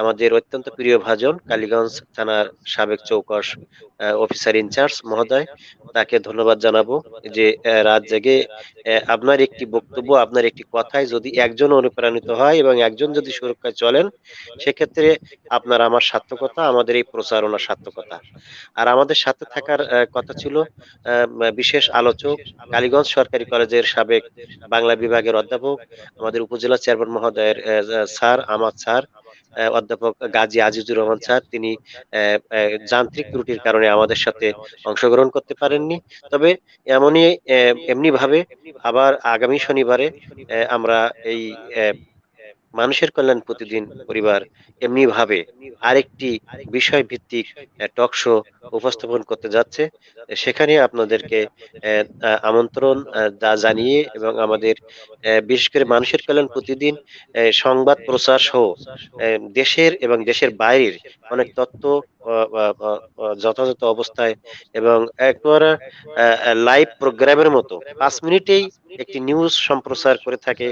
আমাদের অত্যন্ত প্রিয় ভাজন কালীগঞ্জ থানার সাবেক চৌকস অফিসার ইনচার্জ মহোদয়, তাকে ধন্যবাদ জানাবো যে রাত জেগে আপনার একটি বক্তব্য, আপনার একটি কথায় যদি একজন অনুপ্রাণিত হয় এবং একজন যদি সুরক্ষায় চলেন, সেক্ষেত্রে আপনার আমার সার্থকতা, আমাদের এই প্রচারণা সার্থকতা। আর আমাদের সাথে থাকার কথা ছিল বিশেষ আলোচক কালীগঞ্জ সরকারি কলেজের সাবেক বাংলা বিভাগের অধ্যাপক, আমাদের উপজেলা চেয়ারম্যান মহোদয়ের স্যার, আমার স্যার, অধ্যাপক গাজী আজিজুর রহমান স্যার। তিনি যান্ত্রিক ত্রুটির কারণে আমাদের সাথে অংশগ্রহণ করতে পারেননি। তবে এমনই এমনি ভাবে আবার আগামী শনিবারে আমরা এই মানুষের কল্যাণ প্রতিদিন পরিবার এমনি ভাবে আরেকটি বিষয় ভিত্তিক টক শো উপস্থাপন করতে যাচ্ছে। সেখানে আপনাদেরকে আমন্ত্রণ জানিয়ে, এবং আমাদের বিশেষ করে মানুষের কল্যাণ প্রতিদিন সংবাদ প্রচার সহ দেশের এবং দেশের বাইরের অনেক তথ্য যথাযথ অবস্থায় এবং একবারে লাইভ প্রোগ্রামের মতো 5 মিনিটেই একটি নিউজ সম্প্রচার করে থাকে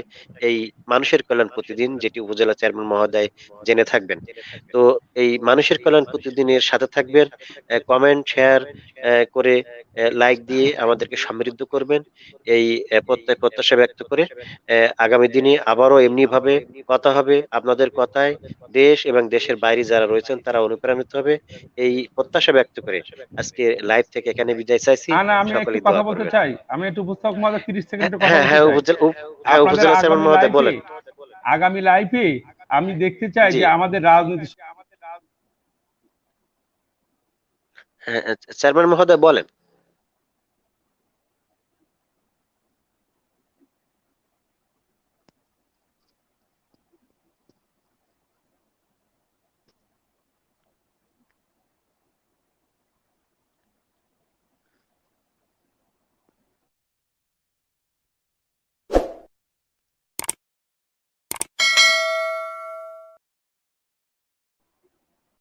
এই মানুষের কল্যাণ প্রতিদিন, যেটি উপজেলা চেয়ারম্যান মহোদয় জেনে থাকবেন। তো এই মানুষের কল্যাণ প্রতিদিনের সাথে থাকবেন, কমেন্ট শেয়ার করে, লাইক দিয়ে আমাদেরকে সমৃদ্ধ করবেন, এই প্রত্যাশা ব্যক্ত করে আগামী দিনে আবারও এমনি ভাবে কথা হবে। আপনাদের কথায় দেশ এবং দেশের বাইরে যারা রয়েছেন তারা অনুপ্রাণিত হবে, এই প্রত্যাশা ব্যক্ত করে আজকে লাইভ থেকে এখানে বিদায় চাইছি। না, আমি একটু সকলেই কথা দোয়া বলতে করবেন। চাই। আমি একটু উপস্থাপক মহোদয় 30 সেকেন্ড একটু কথা হ্যাঁ বলতে হ্যাঁ চাই। হ্যাঁ, আপনাদের উপজেলা চেয়ারম্যান মহোদয় বলেন। আগামী লাইফে আমি দেখতে চাই জি, যে আমাদের রাজনীতি হ্যাঁ, চেয়ারম্যান মহোদয় বলেন।